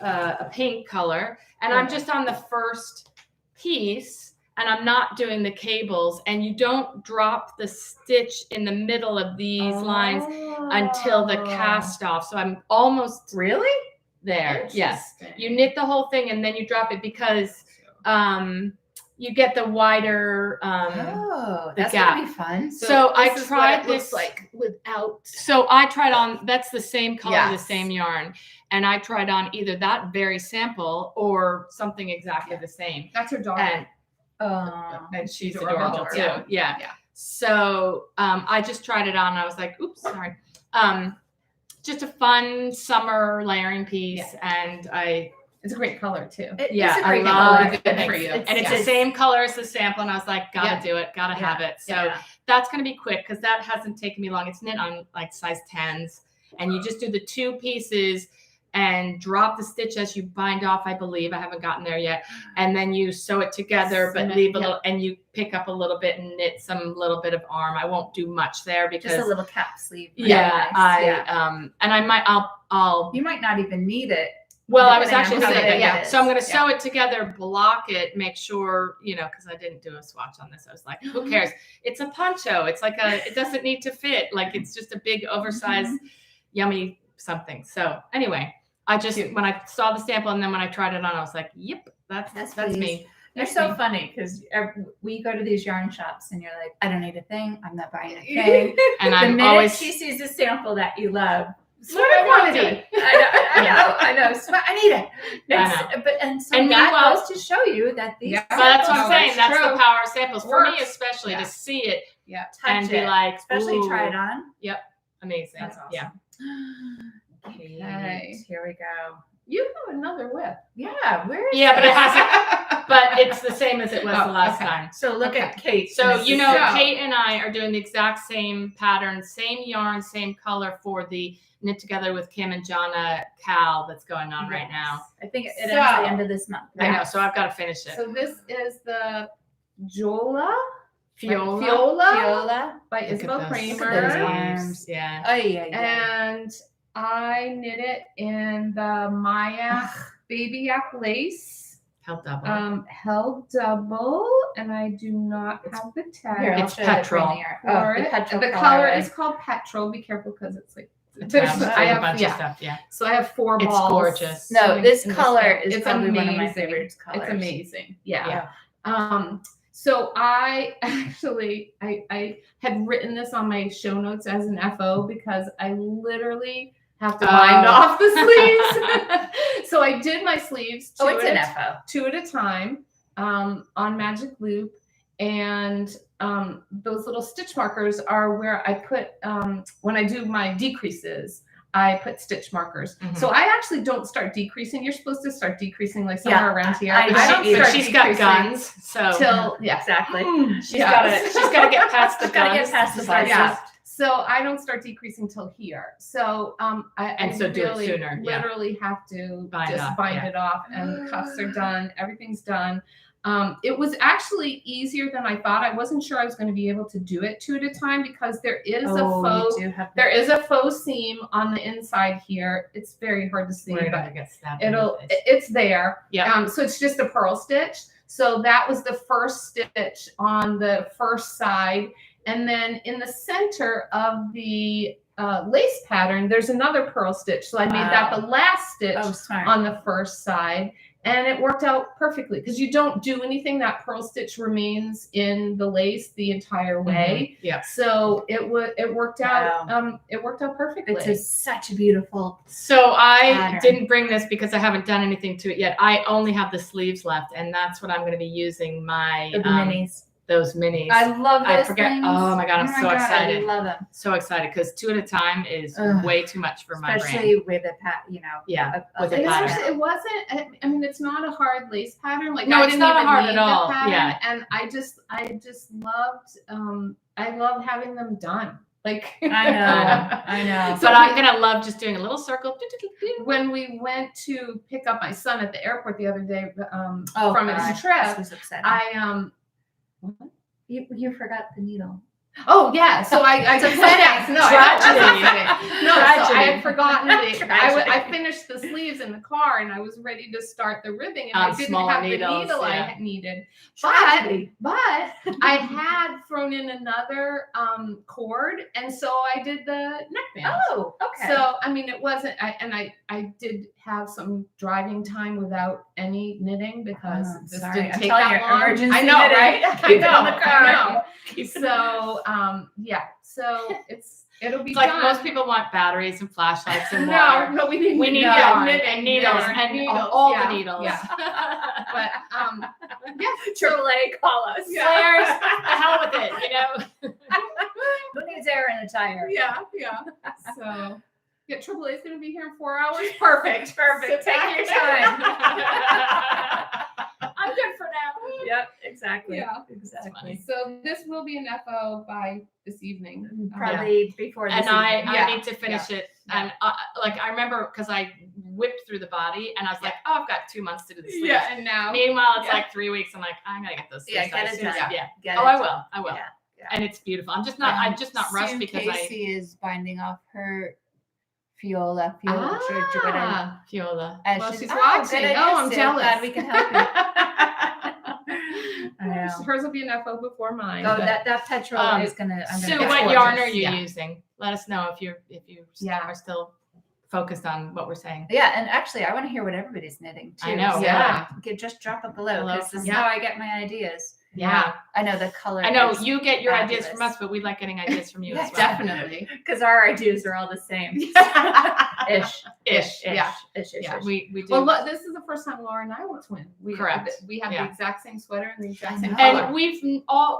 C: a pink color, and I'm just on the first piece, and I'm not doing the cables, and you don't drop the stitch in the middle of these lines until the cast off. So I'm almost
A: Really?
C: there. Yes.
B: Interesting.
C: You knit the whole thing and then you drop it because you get the wider
A: Oh,
C: the
A: that's
C: gap.
A: gonna be fun.
C: So I
B: this is
C: tried
B: what it looks
C: this
B: like without.
C: So I tried on, that's the same color, the
B: Yes.
C: same yarn. And I tried on either that very sample or something exactly the same.
B: That's her daughter.
C: And she's
B: adorable.
C: adorable too.
B: Yeah.
C: Yeah.
B: Yeah.
C: So I just tried it on and I was like, oops, sorry. Just a fun summer layering piece. And
B: It's a great color too.
A: It's
C: yeah,
A: a great
C: I
A: color.
C: love it.
B: Good for you.
C: And it's
B: Yeah.
C: the same color as the sample. And I was like, gotta
B: Yeah.
C: do it, gotta have it. So that's going to be quick because that hasn't taken me long. It's knit on like size 10s. And you just do the 2 pieces and drop the stitch as you bind off, I believe. I haven't gotten there yet. And then you sew it together, but leave a little, and you pick up a little bit and knit some little bit of arm. I won't do much there because
A: Just a little cap sleeve.
C: yeah,
A: Nice.
C: and I might, I'll
A: You might not even need it.
C: well, I was
A: depending
C: actually
A: on how
C: thinking,
A: big
C: yeah.
A: it
C: So I'm
A: is.
C: going to sew it together, block it, make sure, because I didn't do a swatch on this. I was like, who cares? It's a poncho. It's like it doesn't need to fit. Like it's just a big oversized, yummy something. So anyway, I just, when I saw the sample and then when I tried it on, I was like, yep, that's me.
A: They're so funny because we go to these yarn shops and you're like, I don't need a thing. I'm not buying a thing.
C: And
A: The
C: I'm
A: minute
C: always,
A: she sees a sample that you love,
C: sweater quantity.
A: I know. I need it. So
C: And
A: that
C: meanwhile-
A: goes to show you that these.
B: Yeah.
C: So that's what I'm
B: No,
C: saying.
B: that's
C: That's the
B: true.
C: power of samples for me,
B: Works.
C: especially
B: Yeah.
C: to see it
A: touch
C: and be
A: it,
C: like,
A: especially try it
C: ooh,
A: on.
C: amazing.
A: That's awesome.
C: Yeah.
B: Okay.
A: Here we go.
B: You have another whip.
A: Yeah, where is
C: Yeah, but it
A: this?
C: hasn't. But it's the same as it was the last
B: okay.
C: time.
A: So look at Kate.
C: So
A: This
C: you
A: is-
C: know,
B: So-
C: Kate and I are doing the exact same pattern, same yarn, same color for the Knit Together with Kim and Jonna Cal that's going on right now.
A: I think it ends
B: So-
A: at the end of this month.
C: I know, so I've got to finish it.
B: So this is the Jola
C: Fjolla.
A: Fjolla.
B: by
C: Look at
B: Isabel
C: those
B: Kraemer.
C: sleeves. Yeah.
A: Oh yeah.
B: And I knit it in the mYak baby yak lace,
C: Held double.
B: held double, and I do not have the tag.
A: Here, I'll
C: It's
A: show you the
C: Petrol.
A: premiere.
B: for
A: Oh,
B: it.
A: the Petrol
B: The color
A: colorway.
B: is called Petrol. Be careful because it's like
C: There's
B: I
C: a
B: have
C: bunch of stuff. Yeah.
B: So I have 4
C: It's
B: balls.
C: gorgeous.
A: No, this
B: in
A: color
B: thing.
A: is
B: It's
A: probably one of my
B: amazing.
A: favorite colors.
B: It's amazing. Yeah.
A: Yeah.
B: So I actually I had written this on my show notes as an FO because I literally have to bind off the sleeves. So I did my sleeves
A: Oh, it's an
B: a
A: FO.
B: 2 at a time on magic loop, and those little stitch markers are where I put when I do my decreases. I put stitch markers.
C: Mhm.
B: So I actually don't start decreasing. You're supposed to start decreasing like somewhere
A: Yeah,
B: around here.
A: I
B: But
A: don't
B: start
C: She's got
B: decreasing
C: guns, so
B: till
A: Exactly.
C: she's gotta get past the
A: She's gotta
C: guns.
A: get past the
C: Start-
A: guns.
B: Yeah. So I don't start decreasing till here. So I
C: So do it
B: really
C: sooner, yeah.
B: literally have to
C: Bind
B: just
C: off,
B: bind
C: yeah.
B: it off, and cuffs are done. Everything's done. It was actually easier than I thought. I wasn't sure I was going to be able to do it 2 at a time because there is there is a faux seam on the inside here. It's very hard to see,
C: We're
B: but
C: gonna get stabbed in the face.
B: it's there.
C: Yeah.
B: So it's just a purl stitch. So that was the first stitch on the first side. And then in the center of the lace pattern, there's another purl stitch. So I made that the last stitch
A: smart.
B: on the first side. And it worked out perfectly because you don't do anything. That purl stitch remains in the lace the entire way.
C: Yeah.
B: So it worked out. It worked out perfectly.
A: It's such a beautiful.
C: So I
A: pattern.
C: didn't bring this because I haven't done anything to it yet. I only have the sleeves left, and that's what I'm going to be using my
A: The minis.
C: those minis.
A: I love those
C: I forget.
A: things.
C: Oh my god, I'm so excited.
A: I love them,
C: So excited because 2 at a time is
A: Ugh.
C: way too much for my brain.
A: especially with a
C: Yeah, with a
B: It
C: pattern.
B: actually- it wasn't. I mean, it's not a hard lace pattern. Like
C: No,
B: I
C: it's
B: didn't
C: not
B: even
C: hard
B: need
C: at
B: the
C: all.
B: pattern,
C: Yeah.
B: and I just loved. I loved having them done. Like
A: I know.
C: But I'm gonna love just doing a little circle.
B: When we went to pick up my son at the airport the other day from
A: God,
B: his trip,
A: This was upsetting. You forgot the needle.
B: Oh yeah, so I
A: It's upsetting.
B: yes, no,
C: Tragedy.
B: no, so I
C: Tragedy.
B: had forgotten
A: Tragedy.
B: I finished the sleeves in the car and I was ready to start the ribbing and I didn't
C: Smaller
B: have
C: needles,
B: the needle
C: yeah.
B: I needed.
A: Tragedy.
B: But I had thrown in another cord, and so I did the neckband.
A: Oh, okay.
B: So I mean, it wasn't. I did have some driving time without any knitting because
A: Oh,
B: this
A: sorry.
B: didn't
A: I'm
B: take
A: telling
B: that
A: you,
B: long.
A: emergency
B: I know,
A: knitting.
B: right? I
A: Keep it
B: know.
A: on the car.
B: I know. So yeah. So it'll be
C: It's like
B: done.
C: most people want batteries and flashlights and water.
B: No, we need
C: We need
B: no,
C: yarn
B: knitting,
C: and needles
B: yarn,
C: and
B: needles,
C: all
B: yeah,
C: the needles.
B: Yeah. But yeah.
A: AAA, call us.
B: Yeah.
C: Flares, the hell with it, you know.
A: Who needs air in a tire?
B: Yeah. So yeah, AAA is going to be here in 4 hours. Perfect.
A: Perfect.
B: Sit
A: Take
B: back.
A: your time.
C: I'm good for now.
A: Yep, exactly.
B: Yeah.
A: Exactly.
B: So this will be an FO by this evening.
A: Probably before this
C: And I
A: evening.
B: Yeah.
C: need to finish it.
B: Yeah.
C: And like I remember because I whipped through the body and I was like, oh, I've got 2 months to do the sleeves.
B: Yeah, and now
C: Meanwhile, it's
B: Yeah.
C: like 3 weeks. I'm like, I'm gonna get those
A: Yeah,
C: sleeves
A: get
C: done
A: it
C: as soon as-
A: done.
C: Yeah.
A: Get
C: Oh,
A: it
C: I
A: done.
C: will. I will.
A: Yeah.
C: And it's beautiful. I'm just not rushed because
A: Casey is binding off her Fjolla. Whatever.
C: Fjolla.
A: As
B: Well, she's
A: oh,
B: watching.
A: good
B: Oh,
A: idea,
B: I'm
A: Sue.
B: jealous.
A: Glad we can help you. I know.
B: Hers will be an FO before mine.
A: Oh,
B: but-
A: that Petrol is gonna. I'm
C: So
A: gonna
C: what
B: gorgeous.
C: yarn are you
B: Yeah.
C: using? Let us know if you
B: Yeah.
C: are still focused on what we're saying.
A: Yeah, and actually, I want to hear what everybody's knitting too.
C: I know,
A: So
B: yeah.
A: just drop it below
C: Below
A: because this is
B: from-
A: how I get my ideas.
C: Yeah.
A: I know the color.
C: I know you get your ideas
A: fabulous.
C: from us, but we like getting ideas from you
A: Yeah,
C: as well.
B: Definitely.
A: because our ideas are all the same. Ish.
B: Yeah.
A: Ish.
C: Yeah, we do.
B: Well, look, this is the first time Laura and I will twin.
C: Correct.
B: We have
C: Yeah.
B: the exact same sweater and the exact
A: I
B: same
A: know.
B: color.
C: and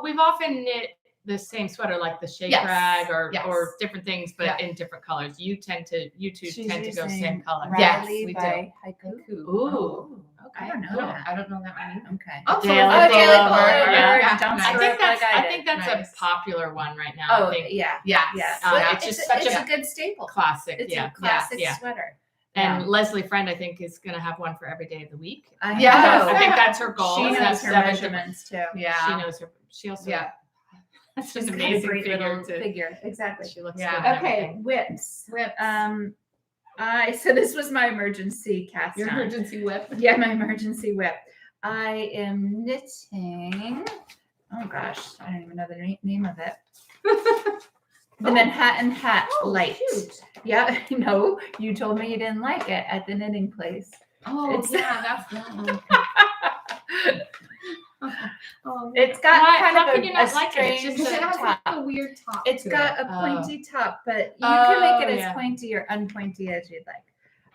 C: we've often knit the same sweater, like the shake
B: Yes.
C: rag
B: Yes.
C: or different things, but
B: Yeah.
C: in different colors. You two tend to go
A: using
C: same color.
B: Yes,
A: Riley
B: we
A: by
B: do.
A: Haiku.
C: Ooh.
A: I don't know
B: I
A: that.
B: don't know that one either.
A: Okay.
B: Oh,
C: Daily
A: Oh, daily
C: pullover,
A: pullover.
C: yeah.
A: Don't
B: Nice.
C: I
A: screw
C: think
A: up
C: that's
A: like
C: I
A: did.
C: think that's
B: Nice.
C: a popular one right now.
A: Oh,
C: I think
A: yeah.
B: Yes.
A: Yeah.
C: it's just such
A: it's
C: a
A: a good staple.
C: classic.
A: It's
C: Yeah.
A: a classic
C: Yeah.
A: sweater.
C: And
A: Yeah.
C: Leslie Friend, I think, is going to have one for every day of the week.
A: I
B: Yes.
A: know.
C: I think that's her goal.
A: She
C: is to
A: knows
C: have
A: her
C: 7 different-
A: measurements too.
B: Yeah.
C: She knows her. She also.
B: Yeah.
C: That's
A: She's
C: an
A: got a
C: amazing
A: great
C: figure
A: little
C: too.
A: figure. Exactly.
C: She looks
B: Yeah.
C: good. and
A: Okay,
C: everything.
A: whips.
B: Whips.
A: So this was my emergency cast
B: Your
A: on.
B: emergency whip.
A: Yeah, my emergency whip. I am knitting. Oh gosh, I don't even know the name of it. The Manhattan Hat Lite.
B: Cute.
A: Yeah, no, you told me you didn't like it at the knitting place.
B: Oh,
A: It's-
B: yeah, that's that one. Oh,
A: It's got
C: Why-
A: kind
C: how
A: of
C: can you
A: a
C: not like it? It's
A: strange
C: just
B: it has
A: top.
B: like a weird top.
A: It's
B: to
A: got
B: it.
A: a pointy top, but you
C: Oh,
A: can make it as
C: yeah.
A: pointy or unpointy as you'd like.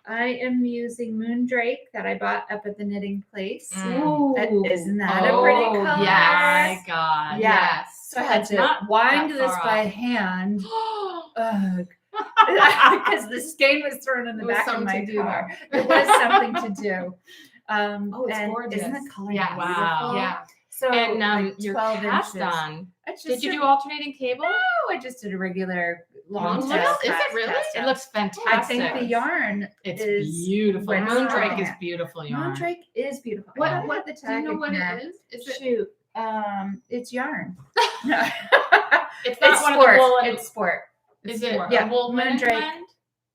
A: I am using Moondrake that I bought up at the knitting place.
C: Mm.
A: Isn't that a pretty
B: Oh,
A: color?
C: My God.
A: Yeah.
B: Yes.
A: So I had
C: It's
A: to
C: not
A: wind
C: that
A: this
C: far
A: by
C: off.
A: hand. Ugh. because the skein was thrown in the
B: It was
A: back of
B: something
A: my
B: to do
A: car. It was something to do.
B: It's
A: and
B: gorgeous.
A: Isn't the color
B: Yeah.
A: beautiful?
C: Wow.
B: Yeah.
A: So
C: And
A: like
C: your
A: 12
C: cast
A: inches.
C: on.
A: It's
C: Did
A: just
C: you
A: a-
C: do alternating cable?
A: No, I just did a regular long
B: Long
A: tail
B: tail? Is it
A: cast-
B: really?
A: cast
C: It
A: on.
C: looks fantastic.
A: I think the yarn
C: It's
A: is
C: beautiful.
A: what's
C: Moondrake
A: on
C: is
A: it.
C: beautiful yarn.
A: Moondrake is beautiful. I
B: What?
A: don't
B: What?
A: have the
B: Do you
A: tag
B: know what
A: now.
B: it is? Is it?
A: Shoot. It's yarn. No.
C: It's not
A: it's
C: one
A: sport.
C: of the wool and
A: It's sport.
C: is it
B: sport.
A: Yeah,
C: a wool linen
A: Moondrake.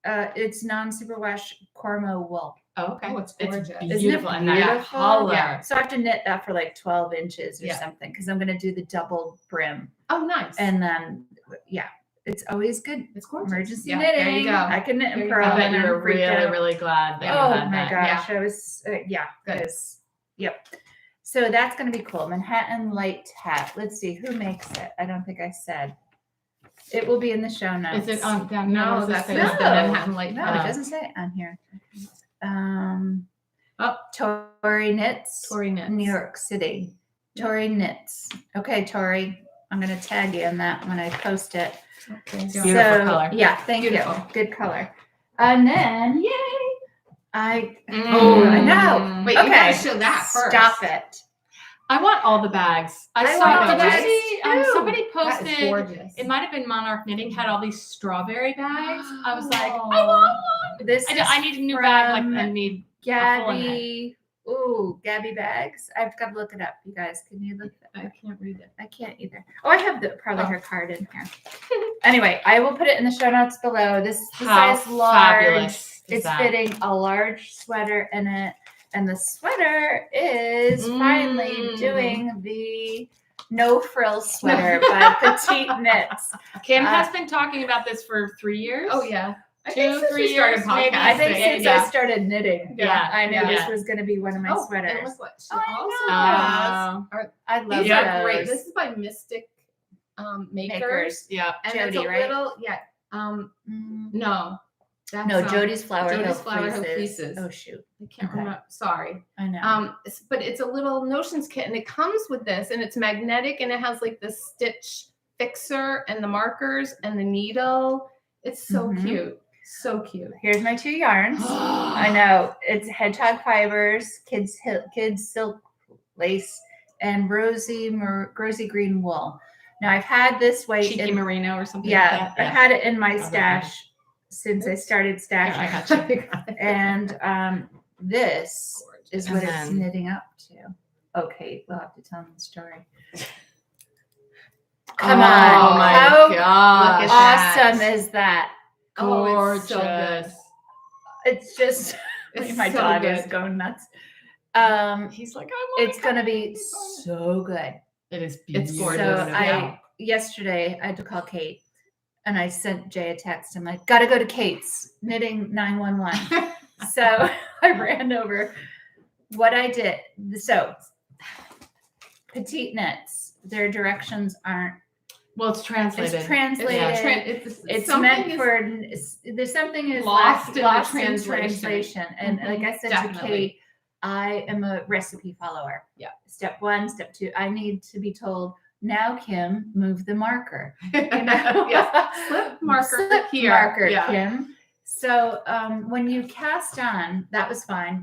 C: blend?
A: It's non-superwash Cormo wool.
C: Oh, okay.
B: Oh, it's gorgeous.
A: Isn't
C: beautiful.
A: it
C: And that
A: beautiful?
C: color.
B: Yeah.
A: So I have to knit that for like 12 inches or
B: Yeah.
A: something because I'm going to do the double brim.
B: Oh, nice.
A: And then, yeah, it's always good.
B: it's gorgeous.
A: Emergency
B: Yeah,
A: knitting.
B: There you go.
A: I can knit
B: There
A: in
B: you go.
A: pearl.
C: I bet
A: and
C: you
A: I'm
C: were
A: freaked
C: really,
A: out.
C: really glad that
A: Oh
C: you had
A: my
C: that.
A: gosh, I was, yeah,
B: Good.
A: because, yep. So that's going to be cool. Manhattan Light hat. Let's see who makes it. I don't think I said. It will be in the show notes.
C: Is it on down here?
B: No,
C: What does it
B: that's
C: say?
B: the
A: No.
B: Manhattan Light.
A: No, it doesn't say it on here.
B: Oh.
A: Tori Knits,
B: Tori Knits.
A: New York City. Tori Knits. Okay, Tori, I'm going to tag you on that when I post it.
B: Okay.
C: Beautiful color.
A: Yeah, thank
B: Beautiful.
A: you. Good color. And then, yay! I
C: Mm.
A: know.
B: Wait, you
A: Okay.
B: gotta show that first.
A: Stop it.
C: I want all the bags. I
A: I
C: saw.
A: want all
C: Did
A: the
C: you
A: bags
C: see?
A: too.
C: Somebody
B: That is
C: posted.
B: gorgeous.
C: It might have been Monarch Knitting had all these strawberry bags. I was like,
B: Oh.
C: I want one.
A: This
C: I need a new bag. Like
A: from
C: I need. hole in
A: Gabby. Ooh, Gabby Bags. I've got to look it up. You guys, can you look it up?
B: I can't read it.
A: I can't either. Oh, I have probably her card in here. Anyway, I will put it in the show notes below. This is the
C: How
A: size large.
C: fabulous is
A: It's
C: that?
A: fitting a large sweater in it. And the sweater is finally doing the no frills sweater by Petite Knits.
C: Kim has been talking about this for 3 years.
B: Oh yeah. I
C: 2,
B: think since
C: 3
B: we started
C: years, maybe.
B: podcasting.
A: I think since
C: Yeah.
A: I started knitting,
C: Yeah.
A: I knew
B: Yeah.
A: this was going to be one of my
B: And
A: sweaters.
B: look what she
A: Oh, I
B: also
A: know.
B: has.
A: I love
B: These
C: Yeah.
B: are great.
A: those.
B: This is by Mystic Makers.
A: Makers.
C: Yeah.
B: And
A: Jody,
B: it's a
A: right?
B: little, no. That's,
A: No, Jody's Flower
B: Jody's
A: Hill
B: Flower Hill
A: Fleeces.
B: Fleeces.
A: Oh shoot,
B: I can't
A: Okay.
B: remember. Sorry.
A: I know.
B: But it's a little notions kit, and it comes with this, and it's magnetic, and it has like the stitch fixer and the markers and the needle. It's so
A: Mhm.
B: cute, so cute.
A: Here's my 2 yarns. I know it's hedgehog fibers, kids silk lace, and rosy green wool. Now I've had this white.
C: Cheeky merino or something.
A: Yeah,
C: like that.
A: I've had it in my
C: Okay.
A: stash since I started
C: Yeah, I
A: stashing.
C: got you.
A: And this is what
C: And
A: it's
C: then-
A: knitting up to. Okay, we'll have to tell them the story.
C: Oh
A: Come on.
C: my
A: How
C: god!
B: Look at
A: awesome
B: that.
A: is that?
B: Oh, it's so good.
C: Gorgeous.
A: It's just
B: It's
A: my
B: so
A: dog
B: good.
A: is going nuts.
C: He's like, I want.
A: It's gonna be so good.
C: It is
B: It's
C: beautiful.
B: gorgeous.
A: So yesterday I had to call Kate and I sent Jay a text. I'm like, gotta go to Kate's knitting 911. So I ran over what I did. So Petite Knits, their directions aren't,
C: Well, it's translated.
A: it's translated. It's
B: something
A: meant
B: is-
A: for there's something is
B: Lost in the
A: lost in
B: translation.
A: translation. And
B: Mhm,
A: like I said
B: definitely.
A: to Kate, I am a recipe follower.
B: Yeah.
A: Step 1, step 2. I need to be told, now Kim, move the marker.
B: Yes. Slip marker
A: Slip
B: here.
A: marker,
B: Yeah.
A: Kim. So when you cast on, that was fine.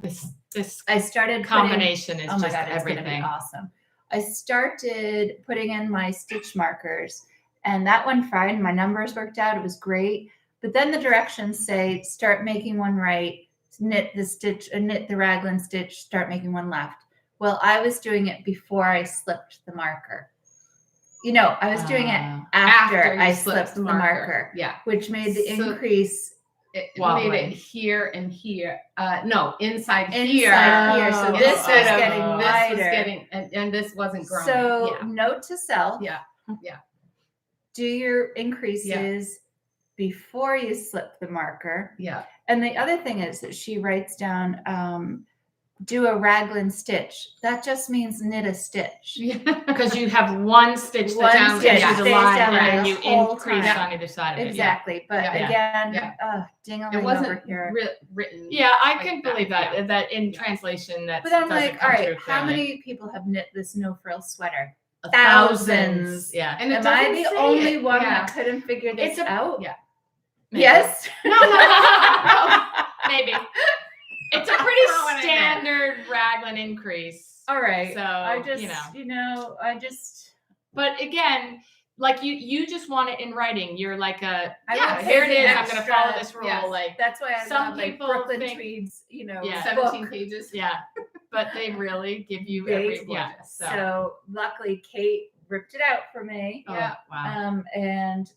C: This
A: I started
C: combination is
A: oh my
C: just
A: god, it's gonna be
C: everything.
A: awesome. I started putting in my stitch markers, and that went fine. My numbers worked out. It was great. But then the directions say start making one right, knit the stitch, knit the raglan stitch, start making one left. Well, I was doing it before I slipped the marker. You know, I was doing it
C: Ah.
A: after
B: you
A: I
B: slipped
A: slipped the marker,
B: Yeah.
A: which made the
B: So-
A: increase
B: It
C: Wobbly.
B: made it here and here. No, inside
A: inside
B: here.
A: here. So
C: Oh,
A: this was
B: Instead of-
A: getting
C: this was
B: This was
A: wider.
B: getting, and this wasn't growing.
A: So
B: yeah.
A: note to self.
B: Yeah.
A: Do your increases before you slip the marker.
B: Yeah.
A: And the other thing is that she writes down, do a raglan stitch. That just means knit a stitch.
C: Because you have one stitch
A: One
C: that's down
A: stitch
C: into the
A: stays
C: line,
A: down
C: and
A: there
C: then
A: the
C: you
A: whole
C: increase
A: time.
C: on either side of it.
A: Exactly. But
B: Yeah.
A: again,
B: Yeah.
A: ding-a-ling
B: It wasn't
A: over here.
B: written.
C: Yeah, I
B: like
C: can
B: that,
C: believe that.
B: yeah.
C: That in
B: Yeah.
C: translation, that
A: But I'm
C: doesn't
A: like, all
C: come
A: right,
C: through
A: how
C: clearly.
A: many people have knit this no frill sweater?
C: Thousands. Yeah.
B: And it
A: Am I
B: doesn't
A: the
B: say
A: only
B: it.
A: one
B: Yeah.
A: that couldn't figure this
B: It's a-
A: out?
B: yeah.
C: Maybe.
A: Yes.
B: No.
C: Maybe. It's a pretty standard raglan increase.
A: All right.
C: So,
A: I just,
C: But again, like you just want it in writing. You're like
A: I
C: yeah,
A: would
C: here it
A: say
C: is.
A: the
C: I'm going to
A: extra-
C: follow this rule.
B: yes.
C: Like,
A: that's why I
C: some
A: love like
C: people
A: Brooklyn
C: think-
A: Tweeds,
C: Yeah.
B: 17
A: book.
B: pages.
C: yeah, but they really give you
A: They-
C: every, yeah.
B: gorgeous.
A: So luckily Kate ripped it out for me.
C: Oh,
B: Yeah.
C: wow.
A: And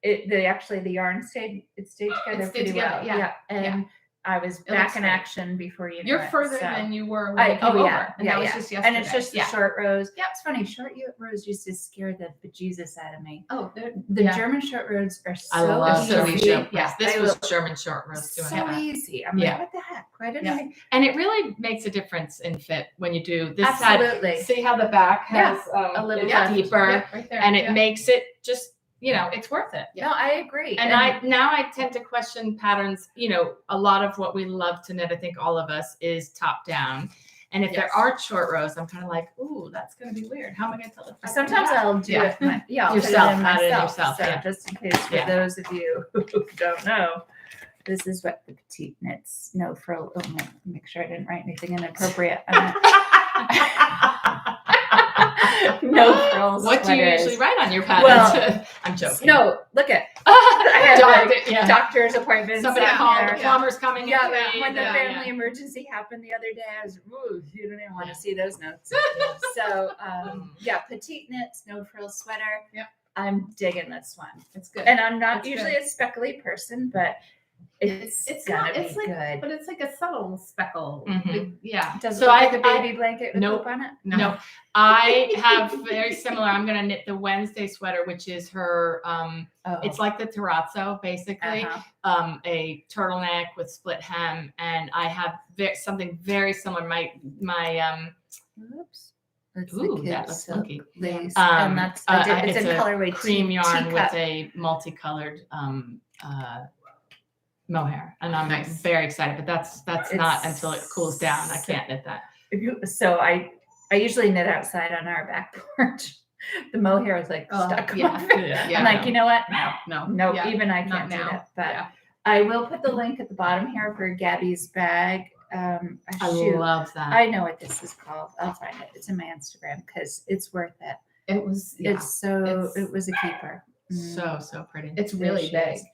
A: the yarn stayed together
B: stayed
A: pretty
B: together,
A: well.
B: yeah.
A: And I was
B: looks
A: back in
B: great.
A: action before you.
B: You're
A: know it,
B: further
A: so.
B: than you were when you came over. And that was just yesterday.
A: And it's just the
B: yeah.
A: short rows.
B: Yep.
A: It's funny, short rows used to scare the bejesus out of me.
B: Oh,
A: The
B: yeah.
A: German short rows are
C: I
A: so
C: love
B: so
C: German
A: easy.
C: short
B: yeah,
C: roast. This
A: they
C: was
A: will-
C: German short roast too.
A: So easy. I'm
C: Yeah.
A: like, what the heck? Why didn't
B: Yeah.
A: I?
C: And it really makes a difference in fit when you do this side.
A: Absolutely.
C: See how the back has
A: a little
C: it's
A: left.
C: deeper,
B: Yeah, right there.
C: and it
B: yeah.
C: makes it just it's worth it.
A: No, I agree.
C: And I tend to question patterns. A lot of what we love to knit, I think all of us, is top down. And if there
B: Yes.
C: are short rows, I'm kind of like, ooh, that's going to be weird. How am I going to tell the
A: sometimes I'll do
B: Yeah.
A: it. I'll put
C: Yourself,
A: it in
C: add it in
A: myself.
C: yourself,
A: So
C: yeah.
A: just in case for
C: Yeah.
A: those of you who don't know, this is what the Petite knits. No frill. Oh, no, make sure I didn't write anything inappropriate. No frills.
C: What do you
A: sweaters.
C: usually write on your patterns? I'm joking.
A: No, look at. I had like
C: yeah.
A: doctor's appointments.
C: Somebody
A: on
C: called,
A: there.
C: the plumber's coming
A: Yeah,
C: in.
A: when the
C: yeah,
A: family emergency happened the other day, I was, ooh, you don't even want to see those notes. So, petite knits, no frills sweater.
B: Yep.
A: I'm digging this one.
B: It's good.
A: And I'm not
B: It's
A: usually a speckly person, but it's gonna
B: not, it's
A: be
B: like,
A: good.
B: but it's like a subtle speckle.
C: Mhm.
B: Yeah.
A: Does it
C: So
A: look
C: I-
A: like a baby blanket with
C: Nope.
A: hope on it?
C: No, I have very similar. I'm going to knit the Wednesday sweater, which is her,
A: Oh.
C: it's like the terrazzo, basically.
A: Uh-huh.
C: A turtleneck with split hem, and I have something very similar. My
A: Oops. That's
C: ooh,
A: the
C: that
A: kids'
C: looks
A: silk
C: funky.
A: lace.
C: Um,
A: And that's
C: it's
A: it's in
C: a
A: colorway
C: cream yarn with
A: teacup.
C: a multicolored mohair, and I'm
B: Nice.
C: very excited. But that's not
A: It's
C: until it cools down. I can't knit that.
A: So I usually knit outside on our back porch. The mohair is like
B: Oh,
A: stuck.
B: yeah.
A: over.
B: Yeah.
A: I'm like, you know what? No,
B: Yeah.
A: even I
B: Not
A: can't do
B: now.
A: that. But
B: Yeah.
A: I will put the link at the bottom here for Gabby's bag.
C: I
A: Shoot.
C: love that.
A: I know what this is called. I'll find it. It's in my Instagram because it's worth it.
B: It was. Yeah.
A: It was a keeper.
C: So pretty.
B: It's really
A: There
B: big.
A: she is.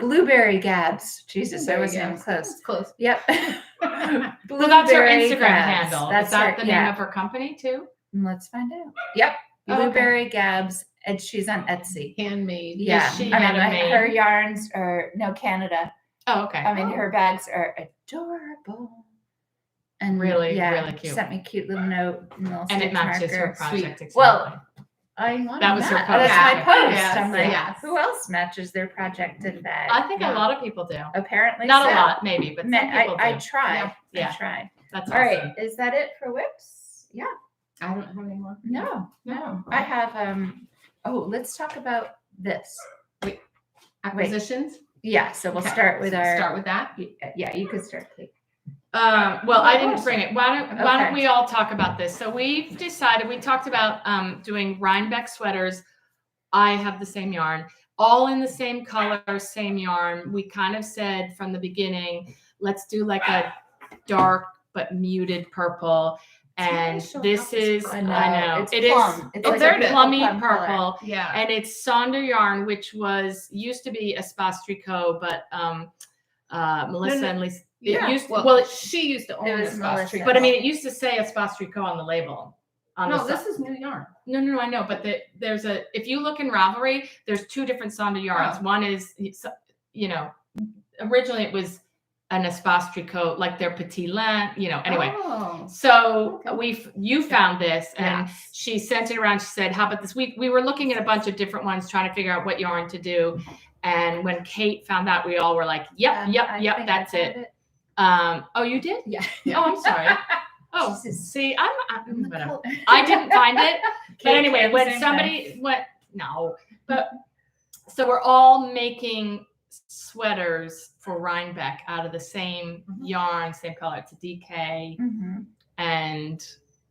A: Blueberry Gabs. Jesus, I
B: Blueberry
A: wasn't even
B: Gabs.
A: close.
B: It's close.
A: Yep.
C: So that's her
A: Blueberry
C: Instagram
A: Gabs.
C: handle.
A: That's
C: Is that
A: her-
C: the name of her company too?
A: Let's find out. Yep.
C: Oh, okay.
A: Blueberry Gabs, and she's on Etsy.
B: Handmade.
A: Yeah.
C: she
A: I mean,
C: handmade?
A: her yarns are Canada.
C: Oh, okay.
A: I mean, her bags are adorable. And
C: Really,
A: yeah,
C: really
A: she
C: cute.
A: sent me a cute little note
C: And it matches her
A: project.
C: project. Exactly.
A: Well, I want
C: That was her
A: that.
C: post.
A: That's my
C: Yeah.
A: post.
B: Yes,
A: I'm like,
B: yes.
A: who else matches their project and bag?
C: I think
B: Yeah.
C: a lot of people do.
A: Apparently,
C: Not
A: so.
C: a lot, maybe, but some people do.
A: I tried.
C: Yeah.
A: I tried.
C: That's
A: All
C: awesome.
A: right, is that it for whips? Yeah.
B: I don't have any more.
A: No. I have let's talk about this.
B: Acquisitions.
A: Yeah, so we'll
B: Okay,
A: start with
B: so
A: our
B: start with that.
A: Yeah, you could start, Kate.
C: Well, I didn't bring it. Why
A: Okay.
C: don't we all talk about this? So we've decided, we talked about doing Rhinebeck sweaters. I have the same yarn, all in the same color, same yarn. We kind of said from the beginning, let's do like a dark but muted purple. And this is, I know,
A: It's
C: it is,
A: plum. It's
C: oh,
A: like
C: there
A: a
C: it is, plummy
A: plum color.
C: purple.
B: Yeah.
C: And it's Sonder yarn, which used to be Espace Tricot, but Melissa and Lisa,
B: she used to own
A: It was
B: this
A: Melissa.
B: Tricot.
C: but I mean, it used to say Espace Tricot on the label.
B: no, this is new yarn.
C: No, I know, but there's if you look in Ravelry, there's two different Sonder yarns.
B: Oh.
C: One is, originally it was an Espace Tricot, like their Petit Line, anyway.
B: Oh.
C: So
B: Okay.
C: you found this, and
B: Yes.
C: she sent it around. She said, how about this? We were looking at a bunch of different ones, trying to figure out what yarn to do. And when Kate found out, we all were like, yep,
A: I think
C: that's
A: I
C: it.
A: found
C: Oh, you did?
A: Yeah.
C: Oh, I'm sorry. Oh,
A: Jesus.
C: see,
A: I'm the
C: whatever.
A: col-
C: I didn't find it. But
A: Kate
C: anyway,
A: did the
C: when
A: same
C: somebody went, no, but so we're all making sweaters for Rhinebeck out of the same yarn, same color. It's a DK,
A: Mhm.
C: and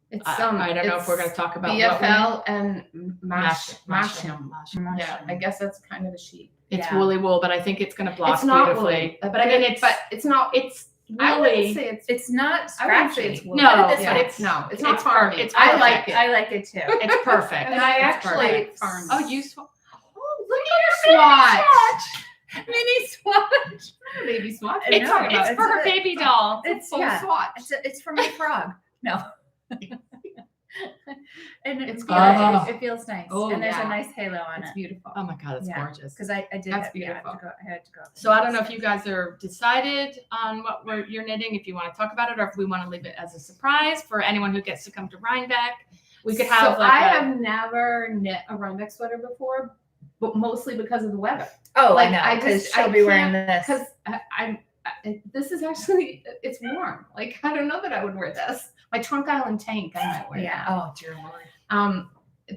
B: It's
C: I don't know if we're going to talk about
B: BFL and Masham.
A: Masham.
B: Yeah, I guess that's kind of a sheep.
C: It's woolly wool, but I think it's going to block
B: It's not
C: beautifully.
B: woolly,
C: But I mean,
B: it's not.
C: it's
B: I wouldn't
C: woolly.
B: say
A: It's not
B: I wouldn't say
A: scratchy.
B: it's woolly.
C: No,
A: Put it this
C: but
A: way.
C: it's
B: no, it's not
C: it's
B: farmy.
C: it's
A: I
C: perfect.
A: like it. I like it too.
C: It's perfect.
A: And I
B: It's
A: actually
B: perfect. Farm.
C: Oh, you
B: Oh, look at your swatch.
A: mini swatch.
B: Baby swatch.
A: I
C: It's,
A: know.
C: it's for her baby doll.
A: It's
B: Full
A: yeah.
B: swatch.
A: It's for my frog. No. And
B: It's
A: it feels nice.
B: Oh,
A: and there's
B: yeah.
A: a nice halo on
B: It's
A: it.
B: beautiful.
C: Oh my God, it's
A: Yeah.
C: gorgeous.
A: Because I did
B: That's
A: have, yeah,
B: beautiful.
A: I had to go.
C: So I don't know if you guys are decided on what you're knitting, if you want to talk about it, or if we want to leave it as a surprise for anyone who gets to come to Rhinebeck. We could have
B: So
C: like
B: I have never knit a Rhinebeck sweater before, but mostly because of the weather.
A: Oh,
B: Like,
A: I know.
B: I
A: Because
B: just-
A: she'll
B: I
A: be wearing
B: can't-
A: this.
B: Because this is actually, it's warm. Like, I don't know that I would wear this. My Trunk Island tank, I might wear
A: Yeah.
B: that.
A: Oh, dear Lord.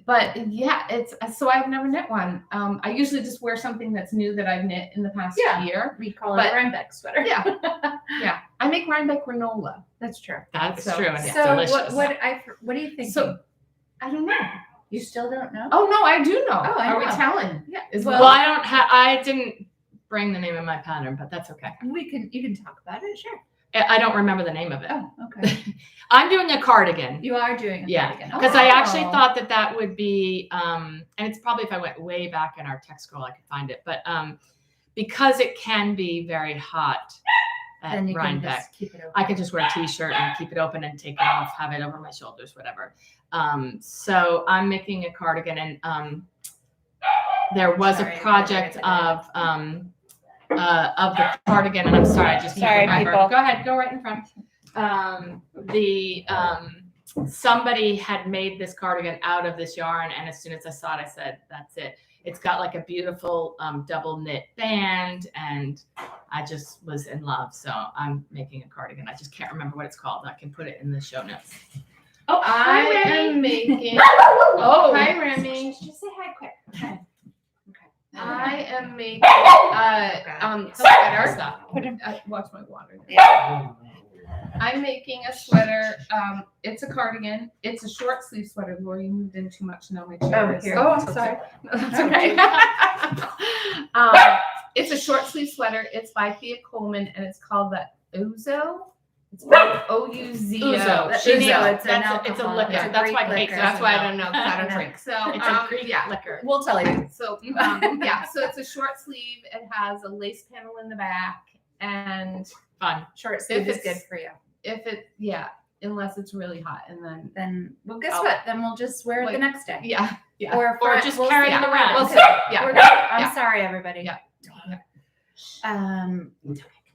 B: But yeah, it's so I've never knit one. I usually just wear something that's new that I've knit in the past
A: Yeah.
B: year.
A: We call it
B: But-
A: a Rhinebeck sweater.
B: Yeah. Yeah, I make Rhinebeck granola.
A: That's true.
C: that's
B: So-
C: true, and it's
A: So
C: delicious.
A: what are you thinking?
B: So I don't know.
A: you still don't know?
B: Oh no, I do know.
A: Oh, I
B: Are we
A: know.
B: telling?
A: Yeah.
B: Is
C: well, I didn't bring the name of my pattern, but that's okay.
A: You can talk about it. Sure.
C: I don't remember the name of it.
A: Oh, okay.
C: I'm doing a cardigan.
A: You are doing a
C: Yeah,
A: cardigan.
C: because I actually
A: Oh.
C: thought that would be, and it's probably if I went way back in our text scroll, I could find it. But because it can be very hot at
A: Then you can
C: Rhinebeck,
A: just keep it open.
C: I could just wear a t-shirt and keep it open and take it off, have it over my shoulders, whatever. So I'm making a cardigan, and there was
A: Sorry,
C: a
A: I
C: project
A: forgot
C: of the cardigan, and I'm sorry, I just can't
A: Sorry,
C: remember.
A: people.
C: Go ahead, go right in front. Somebody had made this cardigan out of this yarn, and as soon as I saw it, I said, "That's it." It's got like a beautiful double knit band, and I just was in love. So I'm making a cardigan. I just can't remember what it's called. I can put it in the show notes.
B: Oh, I am making.
C: Oh,
B: Hi, Remy.
A: Just say hi quick. Okay.
B: I am making a sweater.
C: Stop.
B: Watch my water.
A: Yeah.
B: I'm making a sweater. It's a cardigan. It's a short sleeve sweater. Lori, you moved in too much now. My chair is.
A: here.
B: Oh, I'm sorry. No, that's okay. It's a short sleeve sweater. It's by Thea Coleman, and it's called the Ouzo. It's spelled O-U-Z-O.
C: Ouzo.
A: She
C: Ouzo.
A: knows it's an
C: It's a
A: alcohol.
C: liquor.
A: It's a
C: That's why
A: Greek
C: Kate
A: liquor.
B: That's why I don't
C: know.
B: know because I don't drink. So
C: It's a Greek
B: yeah.
C: liquor.
A: We'll tell you.
B: So yeah, so it's a short sleeve. It has a lace panel in the back, and
C: Fun.
A: Short sleeve is
B: it's-
A: good for you.
B: if it unless it's really hot, and then
A: Then, well, guess
B: Oh.
A: what? Then we'll just wear it the
B: Like-
A: next day.
B: yeah.
C: Or just
A: we'll
C: carry
A: see.
C: it around.
B: We'll
A: Okay.
B: see. Yeah.
A: We're gonna- I'm
B: Yeah.
A: sorry, everybody.
B: Yeah.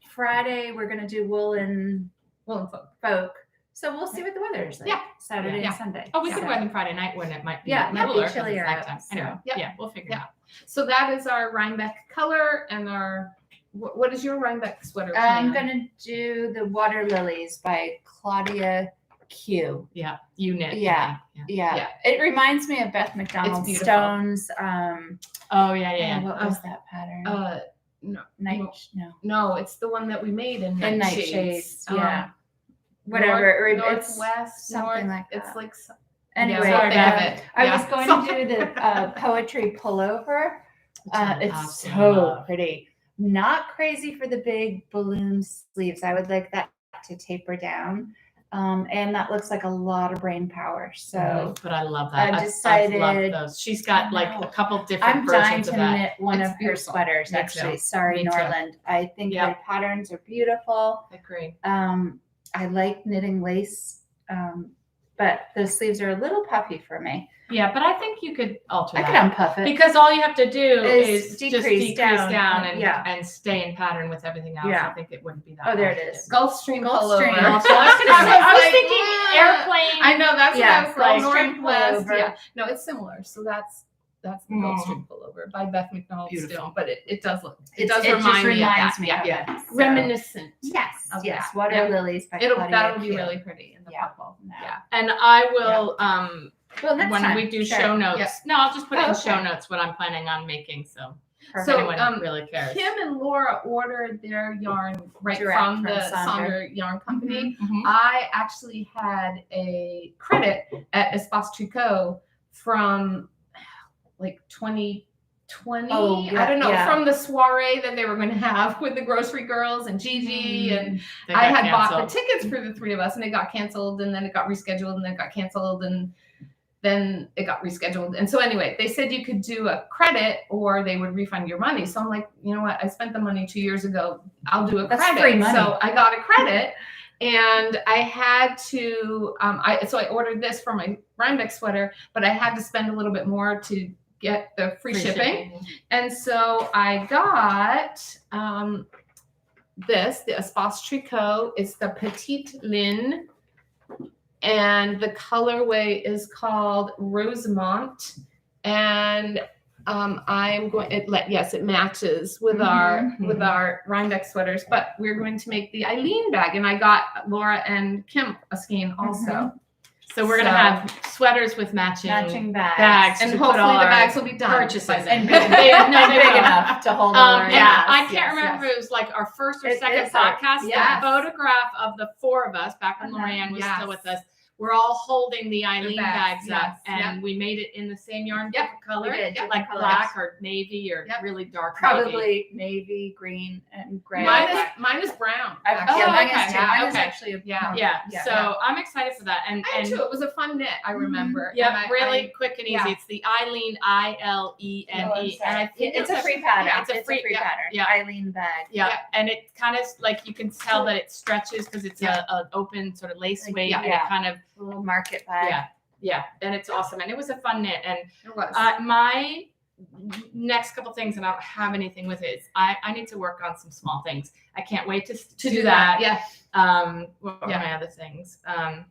A: Friday we're gonna do woolen
B: Well, folk.
A: folk. So we'll see what the weather is like.
B: Yeah.
A: Saturday
B: Yeah.
A: and Sunday.
C: Oh, we could
A: So-
C: wear them Friday night when it might be
A: Yeah, it might be
C: cooler 'cause
A: chillier
C: it's
A: out,
C: nighttime.
A: so-
C: Anyway,
B: Yeah.
C: yeah, we'll figure
B: Yeah.
C: it out.
B: So that is our Rhinebeck color, and our what is your Rhinebeck sweater?
A: I'm
B: plan?
A: gonna do the Water Lilies by Claudia Q.
C: Yeah, you knit.
A: Yeah. Yeah.
B: Yeah.
A: It reminds me of Beth MacDonald
B: beautiful.
A: Stone's
C: Oh yeah.
A: what was that pattern?
B: No,
A: No.
B: it's the one that we made in
A: In
B: Nightshades.
A: yeah. Whatever. It's
B: Northwest,
A: something like
B: It's
A: that.
B: like
A: anyway.
B: yeah,
C: sorry,
B: have
C: Beth.
B: it.
A: I
B: Yeah.
A: was going to do the poetry pullover. It's
C: Absolutely
A: so
C: love.
A: pretty. Not crazy for the big balloon sleeves. I would like that to taper down. And that looks like a lot of brain power. So
C: but I love that.
A: I
C: I've loved
A: decided-
C: those. She's got like
A: I know.
C: a couple different
A: I'm dying
C: versions
A: to
C: of that.
A: knit one
B: It's
A: of her
B: beautiful.
A: sweaters,
C: Me
A: actually.
C: too.
A: Sorry,
C: Me too.
A: Norland. I think
C: Yeah.
A: the patterns are beautiful.
C: I agree.
A: I like knitting lace, but the sleeves are a little puffy for me.
C: Yeah, but I think you could alter
A: I
C: that.
A: could unpuff it.
C: Because all you have to do
A: Is
C: is
A: decrease
C: just decrease
A: down,
C: down and,
A: yeah.
C: and stay in pattern with everything else.
A: Yeah.
C: I think it wouldn't be that
A: Oh, there it
C: hard to
A: is.
C: do.
B: Gulfstream
A: Gulfstream.
B: pullover.
C: I was
B: like,
C: thinking
B: "Ah."
C: airplane.
B: I know that's
A: Yeah,
B: what I was like.
A: Gulfstream
B: Northwest.
A: pullover.
B: Yeah. No, it's similar. So that's the Gulfstream pullover by Beth MacDonald
C: Beautiful.
B: Stone. But it does look. It
A: It's-
B: does
A: it just
B: remind me of
A: reminds
B: that.
A: me
B: Yeah.
A: of
B: Yeah.
A: it. So-
B: Reminiscent.
A: Yes,
B: of
A: yes.
B: that.
A: Water
B: Yeah.
A: Lilies by Claudia
B: That'll be
A: Q.
B: really pretty in the
A: Yeah.
B: purple.
A: No.
B: Yeah.
C: And I will
A: Well, next
C: when
A: time.
C: we do
A: Sure.
C: show notes.
B: Yeah.
C: No, I'll just put it
A: Oh,
C: in show
A: okay.
C: notes what I'm planning on making. So
A: Perfect.
B: So,
C: anyone really cares.
B: Kim and Laura ordered their yarn right
A: Direct
B: from
A: from
B: the
A: Sonder.
B: Sonder Yarn Company.
C: Mhm.
B: I actually had a credit at Espace Tricot from like 2020.
A: Oh, yeah,
B: I don't know,
A: yeah.
B: from the soiree that they were going to have with the grocery girls and Gigi. And
C: They
B: I
C: got
B: had bought the
C: canceled.
B: tickets for the three of us, and it got canceled, and then it got rescheduled, and then it got canceled, and then it got rescheduled. And so anyway, they said you could do a credit or they would refund your money. So I'm like, you know what? I spent the money 2 years ago. I'll do a
A: That's
B: credit.
A: free money.
B: So I got a credit, and I had to, so I ordered this for my Rhinebeck sweater, but I had to spend a little bit more to get the free shipping. And so I got this, the Espace Tricot. It's the Petite Linen, and the colorway is called Rosemont. And I'm going. It matches with our Rhinebeck sweaters. But we're going to make the Ilene bag, and I got Laura and Kim a skein also.
C: So we're gonna have sweaters with matching bags,
B: And
C: to put
B: hopefully
C: all
B: the
C: our
B: bags will be done.
C: purchases
B: by
C: in.
B: then.
A: And big enough to hold all our.
C: Yeah, I
A: Yes,
C: can't
A: yes,
C: remember
A: yes.
C: if it was like our first or
A: It
C: second
A: is
C: podcast.
A: yes.
C: The photograph of the four of us back when Lorianne was
B: Yes.
C: still with us. We're all holding the Ilene
B: bags,
C: bags up,
B: yes,
C: and we made it in the same yarn
B: Yep,
C: color,
A: we did,
C: like
A: different colors.
C: black or navy or
B: Yep.
C: really dark navy.
A: Probably navy, green, and gray.
B: Mine is brown.
A: Yeah,
B: actually.
A: mine
C: okay.
A: is too.
B: Yeah,
A: Mine is
B: okay.
A: actually a
B: Yeah.
C: Yeah, so I'm excited for that, and
B: I too. It was a fun knit. I remember.
C: yeah,
B: And
C: really quick and easy.
B: yeah.
C: It's the Ilene, Ilene, and I think
A: It's a free pattern.
C: yeah,
A: It's a free
C: yeah,
A: pattern.
C: yeah.
A: Ilene bag.
C: Yeah,
B: Yeah.
C: and it kind of like you can tell that it stretches because it's
B: Yeah.
C: an open sort of lace
A: Like,
C: weight, and
A: yeah.
C: it kind of
A: A little market bag.
C: yeah, and it's awesome, and it was a fun knit. And
B: It was.
C: my next couple things, and I don't have anything with it. Is I need to work on some small things. I can't wait to do that.
B: Yeah.
C: What are
B: Yeah.
C: my other things? I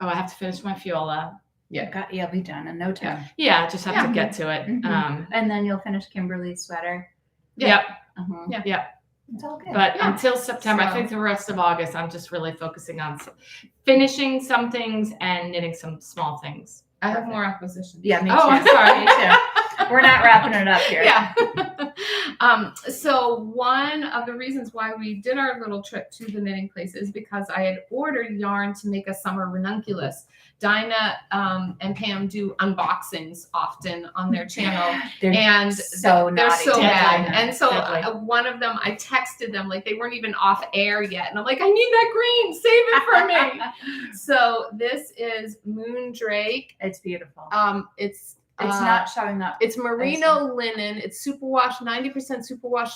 C: have to finish my Fjolla.
A: Yeah, you'll be done in no time.
C: Yeah, I just have
B: Yeah.
C: to get to it.
A: Mhm. And then you'll finish Kimberly's sweater.
B: Yeah.
A: Uh-huh.
B: Yeah.
A: It's all good.
C: But
B: Yeah.
C: until September, I
B: So-
C: think the rest of August, I'm just really focusing on finishing some things and knitting some small things.
B: I have more acquisitions.
A: Yeah, me
C: Oh,
A: too.
C: I'm sorry.
A: Me too. We're not wrapping it up here.
B: Yeah. So one of the reasons why we did our little trip to the knitting place is because I had ordered yarn to make a summer ranunculus. Dinah and Pam do unboxings often on their channel,
A: They're
B: and
A: so
B: they're
A: naughty.
B: so bad.
A: Deadly.
B: And so
C: Deadly.
B: one of them, I texted them like they weren't even off air yet, and I'm like, I need that green, save it for me. So this is Moondrake.
A: It's beautiful.
B: It's
A: It's not showing up.
B: It's merino linen. It's superwash, 90% superwash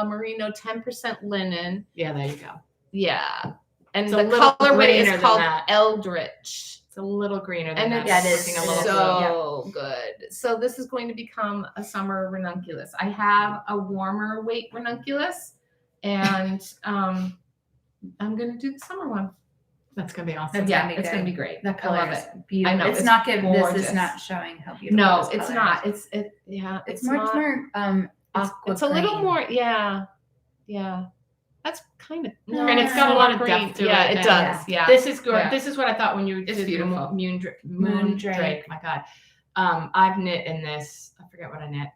B: merino, 10% linen.
C: Yeah, there you go.
B: Yeah. And
C: It's a
B: the
C: little
B: colorway
C: greener
B: is
C: than
B: called
C: that.
B: Eldritch.
C: It's a little greener than
B: And
C: that.
B: it's
A: Yeah, it is.
C: Looking a little
B: so good. So this is going to become a summer ranunculus. I have a warmer weight ranunculus, and I'm going to do the summer one.
C: That's gonna be awesome.
A: That's
B: Yeah,
A: gonna be
B: it's
A: good.
B: going to be great.
A: The
B: I
A: color
B: love
A: is
B: it.
A: beautiful.
B: I know,
A: It's
B: it's
A: not good. This
B: gorgeous.
A: is not showing how beautiful.
B: No,
A: this
B: it's
A: color
B: not.
A: is.
B: It's
A: It's much
B: not.
A: more aqua.
B: It's a little
A: green.
B: more, yeah. That's kind of
A: No,
C: And it's got a lot of
B: green.
C: depth to
B: yeah,
C: it.
B: it
C: and
B: does. Yeah.
C: This is good.
B: Yeah.
C: This is what I thought when you
B: It's
C: did
B: beautiful.
C: Moondrake.
A: Moondrake.
C: My God. I've knit in this. I forget what I knit.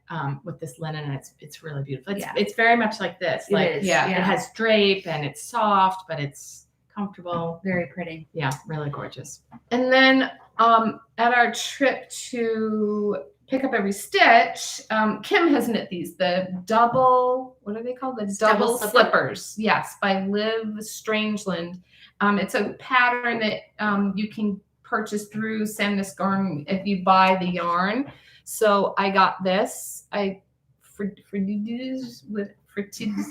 C: With this linen, and it's really beautiful. It's very much like this.
A: It
C: Like
A: is,
B: yeah,
C: it has drape and it's soft, but it's comfortable.
A: very pretty.
C: Yeah, really gorgeous.
B: And then at our trip to pick up every stitch, Kim has knit these, the double, what are they called? The double
A: slipper?
B: slippers. Yes, by Liv Strangeland. It's a pattern that you can purchase through Sandnes Garn if you buy the yarn. So I got this. Fritids with Fritids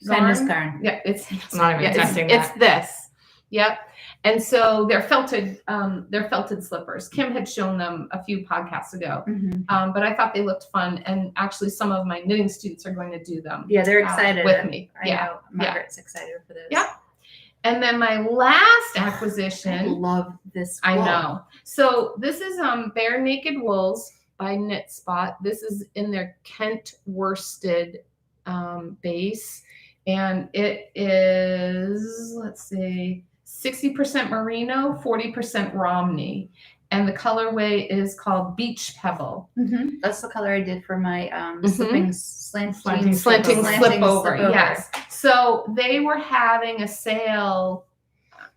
A: Sandnes Garn.
B: Yeah, it's
C: I'm not even testing
B: it's
C: that.
B: this. Yep. And so they're felted slippers. Kim had shown them a few podcasts ago.
A: Mhm.
B: But I thought they looked fun, and actually some of my knitting students are going to do them.
A: Yeah, they're excited
B: with me.
A: I
B: Yeah.
A: know Margaret's excited for this.
B: Yeah. And then my last
A: I
B: acquisition,
A: love this.
B: I
A: wool.
B: know. So this is Bare Naked Wools by Knit Spot. This is in their Kent worsted base, and it is, let's see, 60% merino, 40% Romney. and the colorway is called Beach Pebble.
A: That's the color I did for my
B: Slanting
A: slipover.
B: slipover. Yes. So they were having a sale.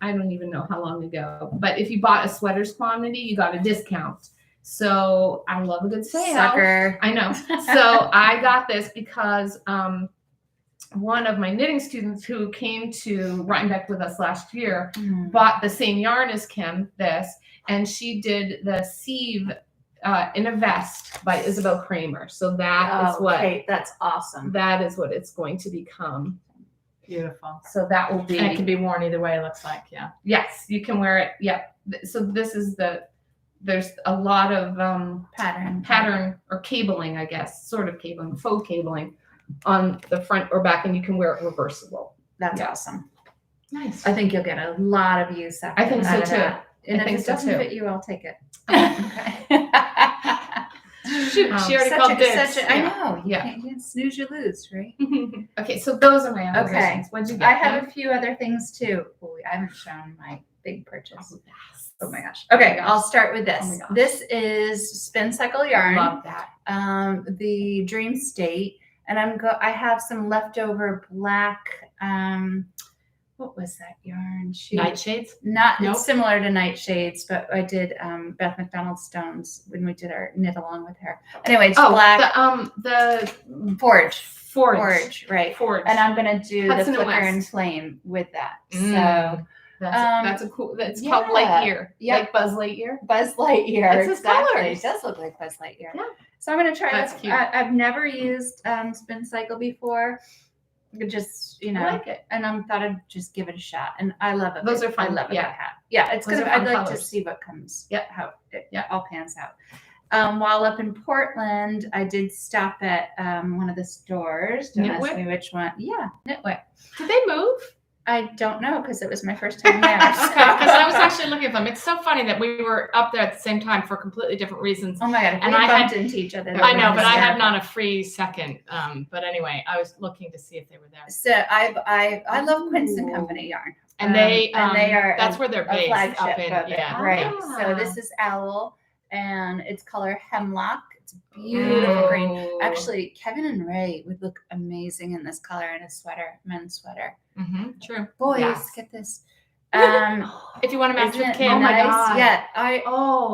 B: I don't even know how long ago, but if you bought a sweaters quantity, you got a discount. So I love a good sale.
A: Sucker.
B: I know. So I got this because one of my knitting students who came to Rhinebeck with us last year bought the same yarn as Kim, and she did the Seve in a Vest by Isabel Kraemer. So that is what.
A: Okay, that's awesome.
B: That is what it's going to become.
C: Beautiful.
B: So that will be.
C: And it can be worn either way, it looks like. Yeah.
B: Yes, you can wear it. Yep. So this is there's a lot of pattern or cabling, I guess, sort of cabling, faux cabling on the front or back, and you can wear it reversible.
A: That's awesome.
B: Nice.
A: I think you'll get a lot of use out
B: I think so too.
A: And
B: I think
A: if it
B: so
A: doesn't
B: too.
A: fit you, I'll take it.
C: Shoot, she already called dibs.
A: I know.
B: Yeah.
A: You can't snooze, you lose, right?
B: Okay, so those are my other
A: Okay.
B: versions. What'd you get?
A: I have a few other things too. Oh, I haven't shown my big purchase. Oh my gosh. Okay, I'll start with this.
B: Oh my gosh.
A: This is Spin Cycle yarn.
B: Love that.
A: The Dream State, and I have some leftover black. What was that yarn?
C: Nightshades?
A: Not
C: Nope.
A: It's similar to Nightshades, but I did Beth MacDonald Stone's when we did our knit along with her. Anyway, it's black.
B: The
A: Forge, right?
B: Forge.
A: And I'm gonna do
B: Hudson
A: the flicker and
B: West.
A: flame with that.
C: Mm.
A: So
B: that's a cool. That's
A: yeah.
B: called Lightyear.
A: Yep.
B: Like Buzz Lightyear.
A: Buzz Lightyear.
B: It's his
A: Exactly.
B: colors.
A: It does look like Buzz Lightyear.
B: Yeah.
A: So I'm gonna try
B: That's
A: this.
B: cute.
A: I've never used Spin Cycle before. Just
B: I like it.
A: and I thought I'd just give it a shot. And I love it.
B: Those are fun.
A: I love it.
B: Yeah.
A: Yeah, it's
B: Those
A: gonna.
B: are fun
A: I'd like to
B: colors.
A: see what comes.
B: Yep.
A: How it
B: Yep.
A: all pans out. While up in Portland, I did stop at one of the stores. Don't ask
B: Knitwit?
A: me which one. Yeah, Knitwit.
B: Did they move?
A: I don't know because it was my first time there.
C: Okay, because I was actually looking at them. It's so funny that we were up there at the same time for completely different reasons.
A: Oh my god! If
C: And
A: we
C: I
A: bumped into each other.
C: I know, but I had
A: hysterical.
C: not a free second. But anyway, I was looking to see if they were there.
A: So I love Quince and Company yarn.
C: And they
A: are
C: that's where they're
A: a
C: based
A: flagship
C: up in
A: of it.
C: yeah.
A: Right.
B: Ah.
A: So this is Owl, and it's color Hemlock. It's beautiful green.
B: Oh.
A: Actually, Kevin and Ray would look amazing in this color in a sweater, men's sweater.
C: True.
A: Boys,
B: Yes.
A: get this.
C: If you want to match
A: Isn't
C: with
A: it
C: Kim,
B: Oh my
A: nice?
B: God.
A: Yeah,
B: I'm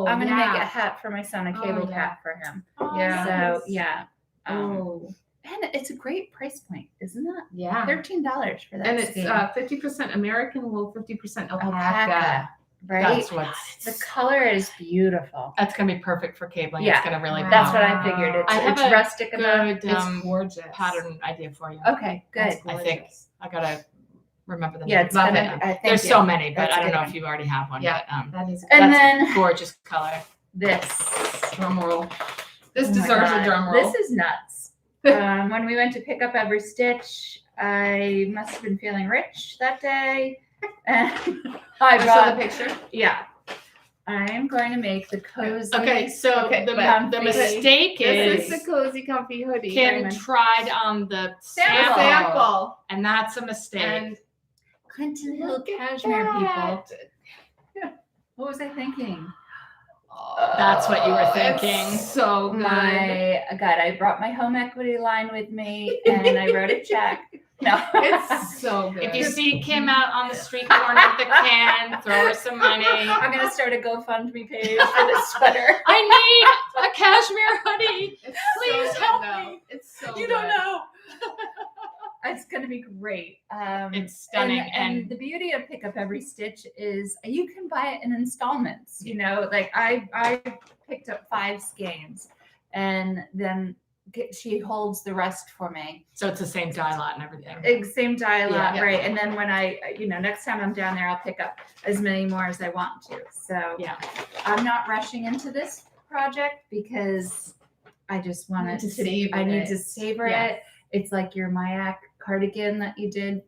A: I'm gonna make a hat for my son, a
B: Oh,
A: cabled
B: yeah.
A: hat for him.
B: Yeah.
A: So yeah.
B: Oh.
A: And it's a great price point, isn't it?
B: Yeah.
A: $13 for that.
B: And it's
A: skein.
B: 50% American wool, 50% alpaca.
A: right?
C: that's what's
A: The color is beautiful.
C: that's gonna be perfect for cabling.
A: Yeah.
C: It's gonna really
A: That's
C: pop.
A: what I figured. It's,
C: I have
A: it's
C: a
A: rustic enough.
C: good
B: It's gorgeous.
C: pattern idea for you.
A: Okay, good.
B: That's
C: I think
B: gorgeous.
C: I gotta remember the
A: Yeah,
C: name.
A: it's
B: Love
A: gonna.
B: it.
A: Thank
C: There's
A: you.
C: so many, but
A: That's a
C: I don't
A: good
C: know
A: one.
C: if you already have one.
B: Yeah.
C: But,
B: That is
A: And
C: that's
A: then
C: a gorgeous color.
A: this.
B: drum roll. This
A: Oh my
B: deserves
A: God.
B: a drum roll.
A: This is nuts. When we went to pick up every stitch, I must have been feeling rich that day. And I
B: saw
A: brought
B: the picture.
A: Yeah. I am going to make the cozy.
C: Okay, so
B: Okay,
C: the
A: comfy.
C: mistake
B: This is
C: is
B: the cozy, comfy hoodie.
C: Kim
A: Raymond.
C: tried on the
A: Sample.
C: sample, and that's a mistake.
B: And
A: Clinton Hill
B: look at
A: cashmere
B: that.
A: people. What was I thinking?
C: That's what you were
B: Oh,
C: thinking.
B: it's so good.
A: My God, I brought my home equity line with me and I wrote a check. No.
B: It's so good.
C: If you see Kim out on the street corner with the can, throw her some money.
A: I'm gonna start a GoFundMe page for this sweater.
C: I need a cashmere hoodie.
B: It's
C: Please
B: so
C: help
B: good, though.
C: me.
B: It's so
A: You
B: good.
A: don't know. It's gonna be great.
C: It's stunning,
A: and the beauty of Pick Up Every Stitch is you can buy it in installments. You know, like I picked up 5 skeins, and then she holds the rest for me.
C: so it's the same dye lot and everything.
A: Same dialogue,
C: Yeah.
A: right? And then when next time I'm down there, I'll pick up as many more as I want to. So
C: Yeah.
A: I'm not rushing into this project because I just want
B: Need
A: to
B: to savor
A: I need
B: it.
A: to savor
B: Yeah.
A: it. It's like your mYak cardigan that you did.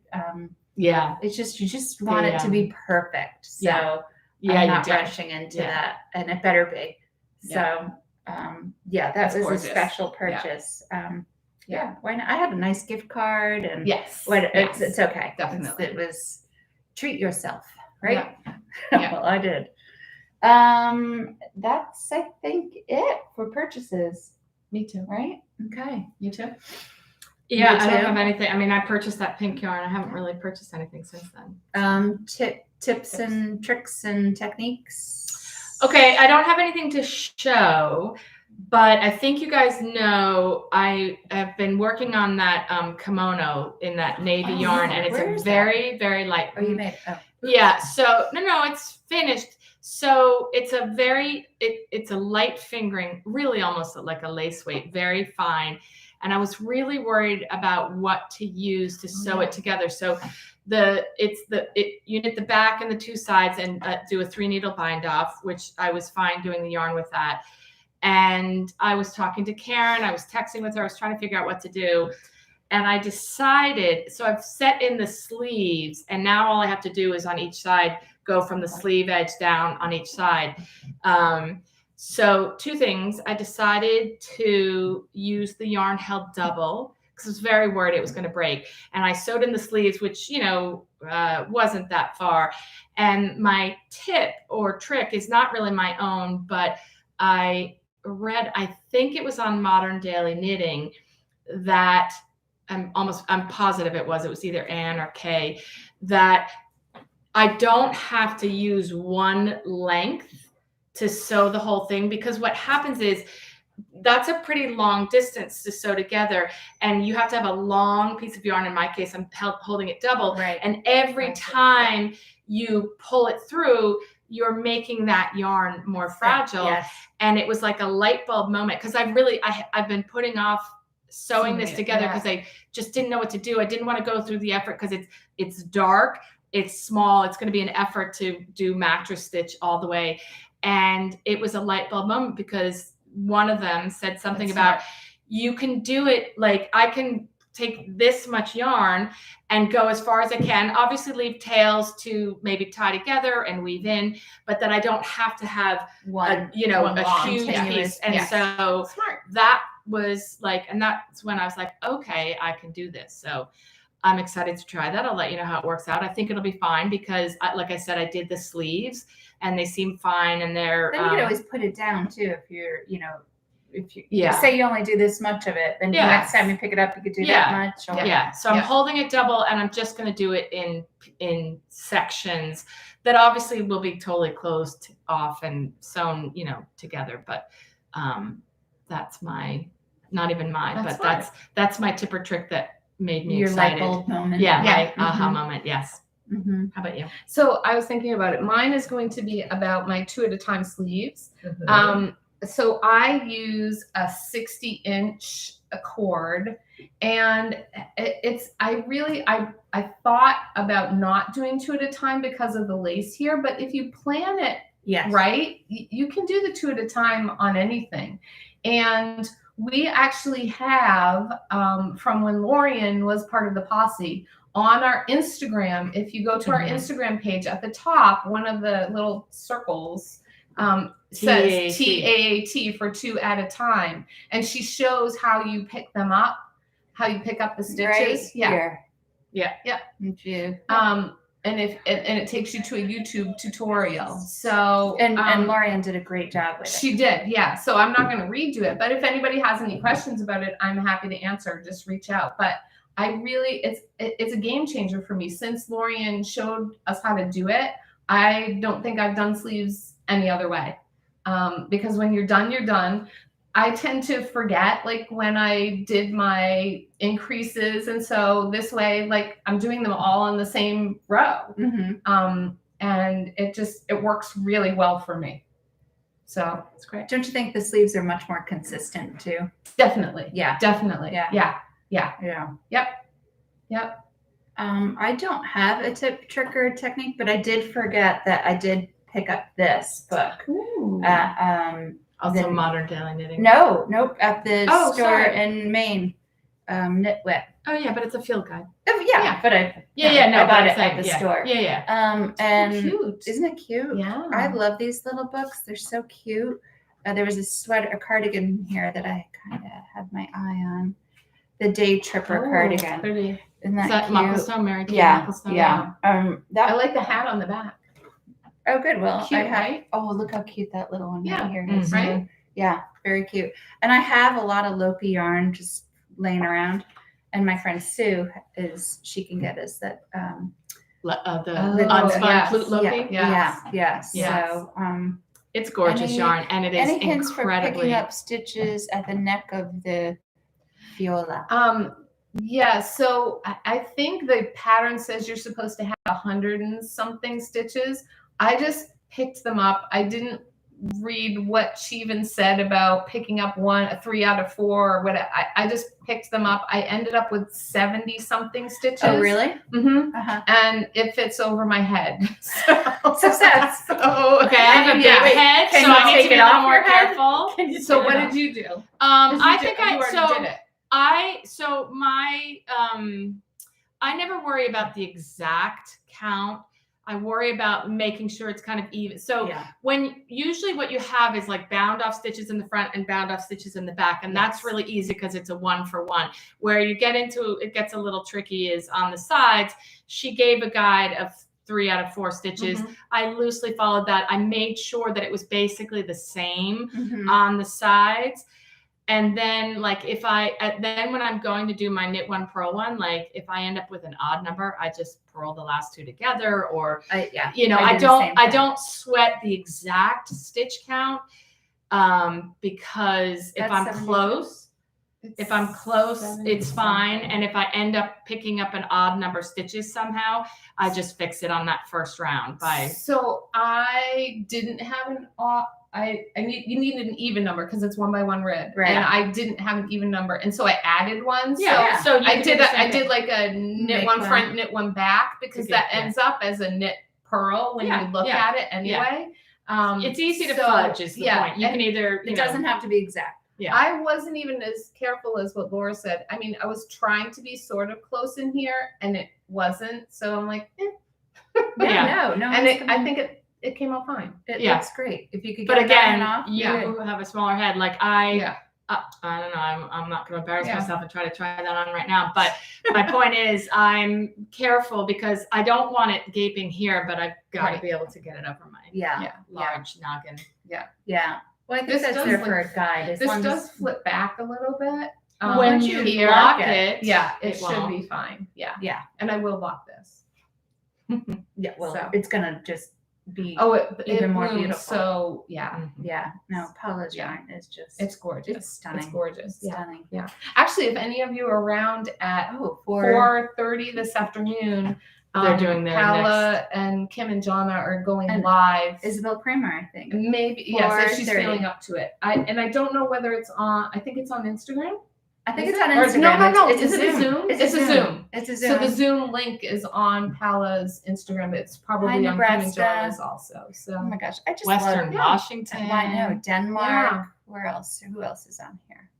C: Yeah.
A: It's just you just want it to be perfect. So
C: Yeah. Yeah,
A: I'm
C: you
A: not
C: do.
A: rushing into
C: Yeah.
A: that, and it better be. So that
B: That's
A: was
B: gorgeous.
A: a special
B: Yeah.
A: purchase. Yeah, why not? I had a nice gift card, and
B: Yes.
A: what
B: yes.
A: it's okay.
B: Definitely.
A: It was treat yourself, right?
B: Yeah.
A: Well, I did. That's I think it for purchases,
B: Me too.
A: right? Okay.
B: You too?
C: Yeah,
A: Me
C: I don't
A: too.
C: have anything. I mean, I purchased that pink yarn. I haven't really purchased anything since then.
A: Tips and tricks and techniques.
C: Okay, I don't have anything to show, but I think you guys know I have been working on that kimono in that navy yarn, and it's a very, very light.
A: Oh, you made it. Oh.
C: Yeah, so no, it's finished. So it's a very, it's a light fingering, really almost like a lace weight, very fine. And I was really worried about what to use to sew it together. So you knit the back and the two sides and do a 3-needle bind off, which I was fine doing the yarn with that. And I was talking to Karen, I was texting with her, I was trying to figure out what to do. And I decided, so I've set in the sleeves, and now all I have to do is on each side, go from the sleeve edge down on each side. So 2 things, I decided to use the yarn held double because I was very worried it was going to break. And I sewed in the sleeves, which, wasn't that far. And my tip or trick is not really my own, but I read, I think it was on Modern Daily Knitting, that I'm positive it was either Anne or Kay, that I don't have to use one length to sew the whole thing, because what happens is that's a pretty long distance to sew together, and you have to have a long piece of yarn. In my case, I'm holding it double,
A: Right.
C: And every time you pull it through, you're making that yarn more fragile.
A: Yes.
C: And it was like a light bulb moment, because I've been putting off sewing this together because I just didn't know what to do. I didn't want to go through the effort because it's dark, it's small, it's going to be an effort to do mattress stitch all the way. And it was a light bulb moment because one of them said something about you can do it, like I can take this much yarn and go as far as I can, obviously leave tails to maybe tie together and weave in, but that I don't have to have a huge piece. And so that was like, and that's when I was like, okay, I can do this. So I'm excited to try that. I'll let you know how it works out. I think it'll be fine because, like I said, I did the sleeves and they seem fine. And they're
A: then you could always put it down too if you're, if you say you only do this much of it, then next time you pick it up, you could do that much. Or,
C: So I'm holding it double, and I'm just going to do it in sections that obviously will be totally closed off and sewn, together. But that's my, not even mine, but that's my tip or trick that made me excited.
A: Your light bulb moment.
C: My aha moment. Yes.
A: Mm-hmm.
C: How about you?
B: So I was thinking about it. Mine is going to be about my 2 at a time sleeves.
C: Mm-hmm.
B: So I use a 60-inch cord, and I thought about not doing 2 at a time because of the lace here, but if you plan it right, you can do the 2 at a time on anything. And we actually have, from when Lorian was part of the posse, on our Instagram, if you go to our Instagram page at the top, one of the little circles says TAAT for 2 at a time. And she shows how you pick them up, how you pick up the stitches.
A: Right
B: Yeah. And it takes you to a YouTube tutorial. So
A: and Lorian did a great job with it.
B: She did, yeah. So I'm not going to redo it, but if anybody has any questions about it, I'm happy to answer. Just reach out. But it's a game changer for me. Since Lorian showed us how to do it, I don't think I've done sleeves any other way. Because when you're done, you're done. I tend to forget, like when I did my increases, and so this way, like I'm doing them all on the same row, and it works really well for me. So it's great.
A: Don't you think the sleeves are much more consistent too?
B: Definitely.
A: Yeah.
B: Definitely. Yeah. Yep.
A: I don't have a tip, trick, or technique, but I did forget that I did pick up this book.
B: Ooh.
C: Also Modern Daily Knitting.
A: Nope, at the store
B: sorry.
A: in Maine, Knit Whip.
C: Oh yeah, but it's a field guide.
A: Oh yeah, but I bought it at the store.
C: Yeah.
A: And
B: cute.
A: Isn't it cute?
B: Yeah.
A: I love these little books. They're so cute. There was a cardigan here that I kind of had my eye on. The Day Tripper cardigan.
B: Pretty.
A: Isn't that
C: Is that
A: cute?
C: Mucklestone, Mary Kay
A: Yeah.
C: Mucklestone?
A: Yeah.
B: I like the hat on the back.
A: Oh, good. Well,
B: Cute,
A: I have.
B: right?
A: Oh, look how cute that little one
B: Yeah.
A: right here is.
B: Right?
A: Yeah, very cute. And I have a lot of Loki yarn just laying around. And my friend Sue she can get us that.
C: The
B: Oh,
C: unspun
B: yes.
C: flute Loki.
A: Yeah.
B: Yes.
A: So,
C: It's gorgeous
A: Any-
C: yarn, and it is
A: any hints for
C: incredibly.
A: picking up stitches at the neck of the Fjolla?
B: Yeah, so I think the pattern says you're supposed to have 100 and something stitches. I just picked them up. I didn't read what she even said about picking up 3 out of 4 or whatever. I just picked them up. I ended up with 70 something stitches.
A: Oh, really?
B: Mm-hmm.
A: Uh-huh.
B: And it fits over my head.
A: Success.
C: Okay, I have a big head,
A: Can
C: so
A: you
C: I need
A: take
C: to be
A: it
C: a little
A: off
C: more
A: your head?
B: So
C: careful.
B: what did you do? 'Cause
C: I
B: you
C: think
B: you already did it.
C: I never worry about the exact count. I worry about making sure it's kind of even. So usually what you have is like bound off stitches in the front and bound off stitches in the back. And that's really easy because it's a 1-for-1. Where you get into, it gets a little tricky is on the sides. She gave a guide of 3 out of 4 stitches. I loosely followed that. I made sure that it was basically the same on the sides. And then like then when I'm going to do my knit 1 purl 1, like if I end up with an odd number, I just purl the last 2 together, or I don't sweat the exact stitch count because if I'm close, it's fine. And if I end up picking up an odd number of stitches somehow, I just fix it on that first round
B: So I didn't have an odd. You needed an even number because it's 1 by 1 rib, and I didn't have an even number, and so I added one. So I did like a knit one front, knit one back, because that ends up as a knit purl when you look at it anyway.
C: It's easy to fudge is the point. You can either
A: it doesn't have to be exact.
B: I wasn't even as careful as what Laura said. I mean, I was trying to be sort of close in here, and it wasn't. So I'm like,
A: no.
B: And I think it came out fine.
A: It looks great. If you could
C: get
A: that off.
C: You have a smaller head. Like I don't know. I'm not going to embarrass myself and try that on right now. But my point is, I'm careful because I don't want it gaping here, but I've got to be able to get it over my large noggin.
A: Yeah. Well, I think that's there for a guide.
B: This does flip back a little bit.
C: When you block it,
B: it should be fine. Yeah. And I will block this.
A: It's gonna just be
B: even
A: more
B: blooms,
A: beautiful.
B: So
A: No, Paula's yarn is just
B: it's gorgeous.
A: It's stunning.
B: It's gorgeous.
A: Stunning.
B: Yeah. Actually, if any of you are around at 4:30 this afternoon,
C: they're doing their
B: Paula and Kim and Jonna are going live.
A: Isabel Kraemer, I think.
B: Maybe if she's feeling up to it. I don't know whether it's on. I think it's on Instagram.
A: I think it's on Instagram.
B: No.
A: It's
B: Is it a Zoom? It's a Zoom.
A: It's a Zoom.
B: So the Zoom link is on Paula's Instagram. It's probably on Kim and Jonna's also. So
A: oh my gosh, I just
C: Western Washington.
A: I know Denmark. Where else? Who else is on here?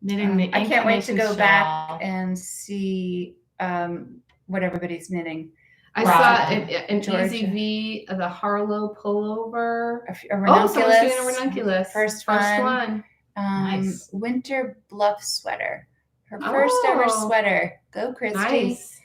C: Knitting the.
A: I can't wait to go back and see what everybody's knitting.
B: I saw an Easy V, the Harlow pullover.
A: A Ranunculus.
B: Doing a Ranunculus.
A: First one.
C: Nice.
A: Winter Bluff sweater. Her first ever sweater. Go, Christy.
B: Nice.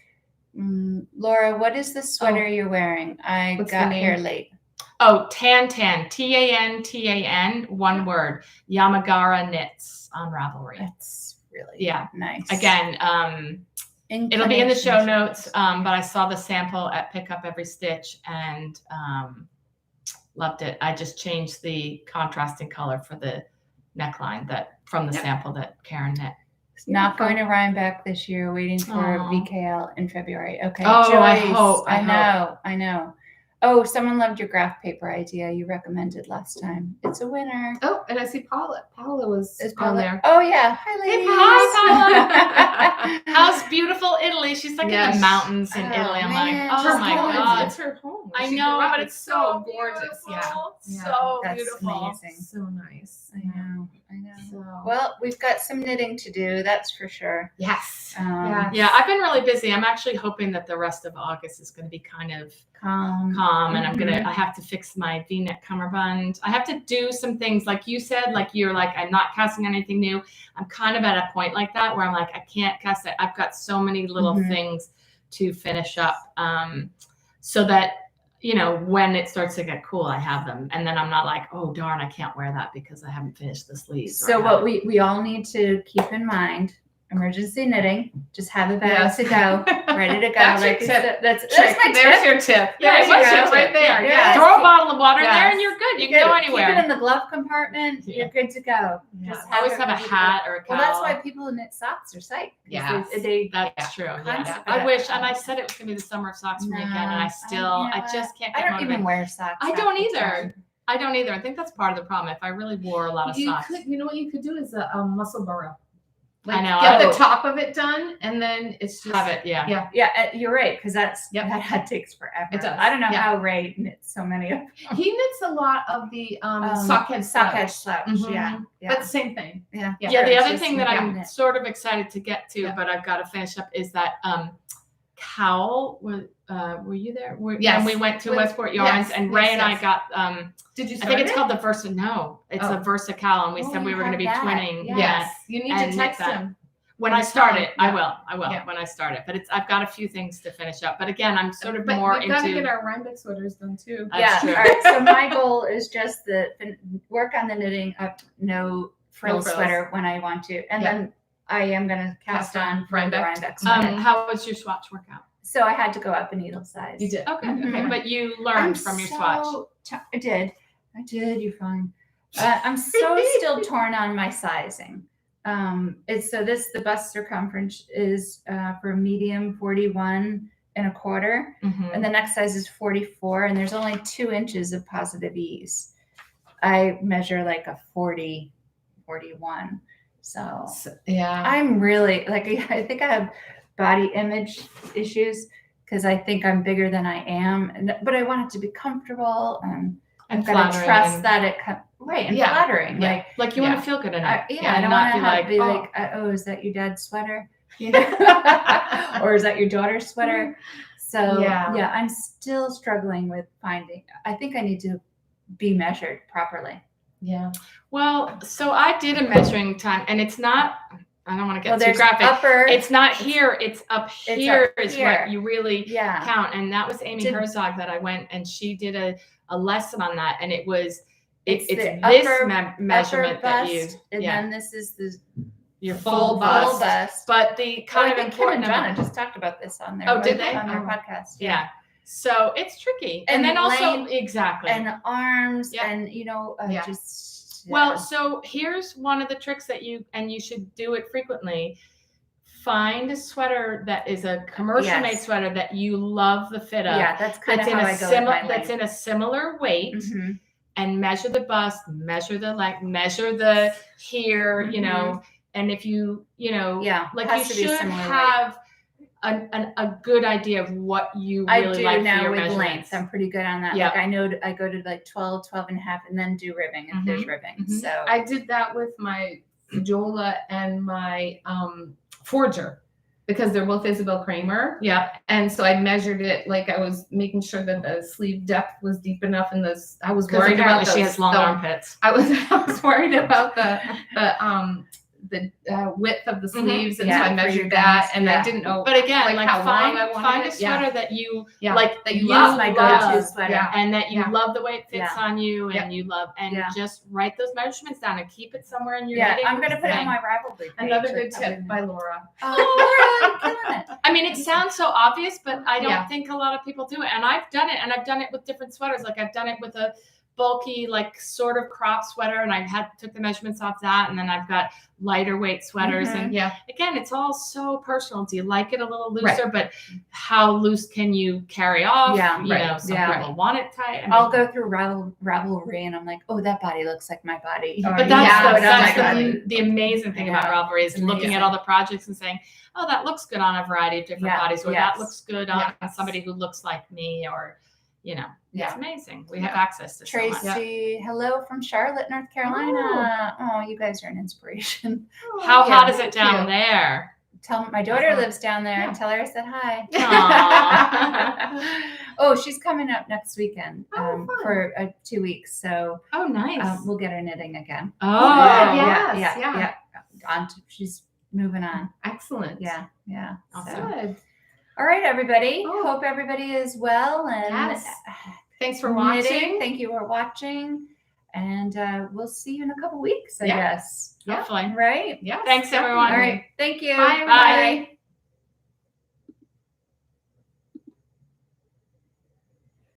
A: Laura, what is the sweater you're wearing? I got here late.
C: Oh, Tan. TAN. One word. Yamagara Knits on Ravelry.
A: That's really nice.
C: Again, it'll be in the show notes, but I saw the sample at Pick Up Every Stitch and loved it. I just changed the contrasting color for the neckline from the sample that Karen knit.
A: Not going to Rhinebeck this year, waiting for VKL in February. Okay.
C: Oh,
A: Joyce,
C: I
A: know. Oh, someone loved your graph paper idea you recommended last time. It's a winner.
B: Oh, and I see Paula. Paula was on there.
A: Oh, yeah. Hi, ladies.
C: Hi, Paula. How's beautiful Italy? She's like in the mountains in Italy. I'm like, oh my God.
B: It's her home.
C: I know, but it's so
B: gorgeous.
C: So
A: that's
C: beautiful.
A: Amazing.
B: So nice.
A: I know.
B: So.
A: Well, we've got some knitting to do, that's for sure.
B: Yes.
C: Yeah, I've been really busy. I'm actually hoping that the rest of August is going to be kind of calm, and I have to fix my V-neck cummerbund. I have to do some things like you said, I'm not casting anything new. I'm kind of at a point like that where I'm like, I can't cast it. I've got so many little things to finish up, so that you know, when it starts to get cool, I have them. And then I'm not like, oh, darn, I can't wear that because I haven't finished the sleeves.
A: So what we all need to keep in mind, emergency knitting, just have a bag to go, ready to go.
B: That's your
A: like
B: tip.
A: that's
B: There's
A: my tip.
B: your tip.
C: Yeah,
B: There's
C: what's
B: your
C: your
B: tip right there.
A: Yeah.
B: Yeah.
C: Throw a bottle of water in there
B: Yes.
C: and you're good. You
A: Keep
C: can go
A: it
C: anywhere.
A: in the glove compartment.
B: Yeah.
A: You're good to go.
B: Yeah.
A: Just
C: I always
A: it
C: have a
A: ready to go.
C: hat or a cowl.
A: Well, that's why people knit socks or psych.
B: Yes.
A: They
C: That's true. Yeah.
A: Concept.
C: I wish, and I said it was gonna be the summer of socks for me again, and I still, I just can't
A: I
C: get
A: don't even
C: motivated.
A: wear socks.
C: I
A: half
C: don't
A: the
C: either.
A: time.
C: I don't either. I think that's part of the problem. If I really wore a lot of socks,
B: You know what you could do is a muscle burrow.
C: I know.
B: Get
A: Oh.
B: the top of it done, and then it's just
C: have it. Yeah.
A: Yeah, you're right, because that takes forever.
B: It does.
A: I don't know
B: Yeah.
A: how Ray knits so many of
B: He knits a lot of the sock edge
A: slouch.
B: Mhm.
A: Yeah,
B: but same thing.
A: yeah.
C: Yeah, the
A: It's
C: other
A: just
C: thing that I'm
A: knit.
C: sort of excited to get to,
B: Yeah.
C: but I've got to finish up, is that cowl. Were you there?
B: Yes.
C: When we went to
B: With-
C: Westport Yarns,
B: yes,
C: and
B: yes,
C: Ray and I
B: yes.
C: got
B: Did you
C: I
B: start
C: think it's
B: it?
C: called the Versa. No, it's a
B: Oh.
C: Versa cowl, and we
A: Oh,
C: said we
A: you
C: were going to
A: have
C: be
A: that.
C: twinning.
A: Yeah.
B: Yes, you need
C: And
B: to
C: knit
B: text
C: that.
B: him.
C: When I start it, I
B: Yeah.
C: will
B: Yeah.
C: when I start it. But I've got a few things to finish up. But again, I'm sort of
B: But
C: more
B: we've got to
C: into.
B: get our Rhinebeck sweaters done too.
C: That's true.
A: All right. So my goal is just work on the knitting up no frill
B: frills.
A: sweater when I want to, and
B: Yeah.
A: then I am gonna cast on for the
B: Rhinebeck.
A: Rhinebeck sweater.
C: How was your swatch workout?
A: So I had to go up a needle size.
B: You did.
C: Okay,
A: Mhm.
C: okay, but you learned from your swatch.
A: I did. You're fine. I'm so still torn on my sizing. The bust circumference is for medium 41.25,
C: Mhm.
A: and the next size is 44, and there's only 2 inches of positive ease. I measure like a 40, 41. So
B: Yeah.
A: I'm really I think I have body image issues because I think I'm bigger than I am, but I want it to be comfortable, and I've got to
C: flattering
A: trust
C: and-
A: that and
B: Yeah.
A: flattering.
B: Yeah.
C: Like you want to feel good in it.
A: I
C: and
A: don't
C: not
A: want
C: be
A: to
C: like,
A: be
C: oh.
A: like, oh, is that your dad's sweater? You know? Or is that your daughter's sweater? So
B: Yeah.
A: I'm still struggling with finding. I think I need to be measured properly.
B: Yeah.
C: Well, so I did a measuring time, and it's not. I don't want to get too
A: there's
C: graphic.
A: upper.
C: It's not here. It's up here.
A: up
C: Is
A: here.
C: what you really
A: Yeah.
C: count. And that was Amy
A: Did-
C: Herzog that I went, and she did a lesson on that, and it was it's
A: the
C: this
A: upper-
C: measurement
A: upper
C: that
A: bust,
C: you
A: and
C: yeah
A: then this is the
C: your
B: full
C: full
B: bust.
A: full bust.
C: But the
A: Oh,
C: kind
A: I
C: of
A: think Kim and
C: important
A: Jonna just talked about this on their
C: Oh, did they?
A: on their
B: Oh.
A: podcast.
C: yeah. So it's tricky, and
A: And
C: then also
A: length
C: exactly.
A: And arms,
C: Yeah.
A: and
B: Yeah.
A: just
C: Well, so here's one of the tricks that you should do it frequently. Find a sweater that is a commercial made
A: Yes.
C: sweater that you love the fit of.
A: yeah, that's kind of
C: That's in
A: how
C: a
A: I go with my
C: that's in a similar weight,
A: Mhm.
C: and measure the bust, measure the length, measure the here, you know, and if you
A: Yeah,
C: like
A: has
C: you
A: to be
C: should
A: similar weight.
C: have a good idea of what you
A: I
C: really
A: do
C: like for
A: now
C: your
A: with
C: measurements.
A: length. I'm pretty good on that.
C: Yeah.
A: Like I know I go to like 12, 12 and a half, and then do ribbing if there's ribbing.
C: Mhm.
A: So
B: I did that with my Fjolla and my Forger because they're both Isabel Kraemer.
C: Yeah.
B: And so I measured it, like I was making sure that the sleeve depth was deep enough, and I was
C: Because
B: worried about
C: apparently she has long armpits.
B: I was worried about the width of the sleeves, and so
A: Yeah,
B: I
A: for
B: measured
A: your
B: that,
A: guns,
B: and
A: yeah.
B: I didn't know.
C: But again, like
B: how long I
C: find
B: wanted
C: a
B: it. Yeah.
C: sweater that you
B: Yeah.
C: like
B: That
C: you
B: you
A: that's
B: love.
A: my
C: love,
A: go-to sweater.
B: Yeah.
C: and that you
B: Yeah.
C: love the way it fits
A: Yeah.
C: on you, and
B: Yeah.
C: you love, and
A: Yeah.
C: just write those measurements down and keep it somewhere in your
A: Yeah,
C: knitting
A: I'm gonna put it on
C: thing.
A: my Ravelry page.
B: Another
A: or
B: good
A: something.
B: tip by Laura.
A: Oh, Laura, you're killing it.
C: I mean, it sounds so obvious, but I don't
B: Yeah.
C: think a lot of people do it. And I've done it, and I've done it with different sweaters. Like I've done it with a bulky, like sort of crop sweater, and took the measurements off that, and then I've got lighter weight sweaters.
A: Mhm.
C: And
B: Yeah.
C: again, it's all so personal. Do you like it a little looser? But how loose can you carry off?
A: Yeah,
C: you
B: right.
C: know, some
A: Yeah.
C: people want it tight. I mean,
A: I'll go through Ravelry, and I'm like, oh, that body looks like my body.
B: Oh,
C: But
B: Yeah,
C: that's
B: oh my
C: the amazing thing about
A: Yeah.
C: Ravelry is
A: It's
C: looking
A: amazing.
C: at all the projects and saying, oh, that looks good on a variety of different
A: Yeah,
C: bodies, or
A: yes.
C: that looks good on
B: Yes.
C: somebody who looks like me, or, you know, it's
A: Yeah.
C: amazing. We have access to so much.
A: Tracy, hello from Charlotte, North Carolina. Oh, you guys are an inspiration.
C: How
A: Yeah,
C: hot is it
B: thank
C: down
B: you.
C: there?
A: Tell my daughter
B: Uh-huh.
A: lives down there.
B: Yeah.
A: Tell her I said hi.
C: Aw.
A: Oh, she's coming up next weekend
B: Oh, fun.
A: for 2 weeks. So
C: Oh, nice.
A: we'll get her knitting again.
C: Oh,
B: good, yeah. Yes,
A: She's moving on.
B: Excellent.
A: Yeah.
C: Awesome.
A: So.
B: Good.
A: All right, everybody.
B: Oh.
A: Hope everybody is well. And
B: Yes. Thanks for
A: knitting.
B: watching.
A: Thank you for watching. And we'll see you in a couple weeks, I
B: Yeah.
A: guess.
B: Yeah.
C: Hopefully.
A: Right?
B: Yes.
C: Thanks, everyone.
A: All right. Thank you.
B: Bye,
C: Bye.
A: Bye.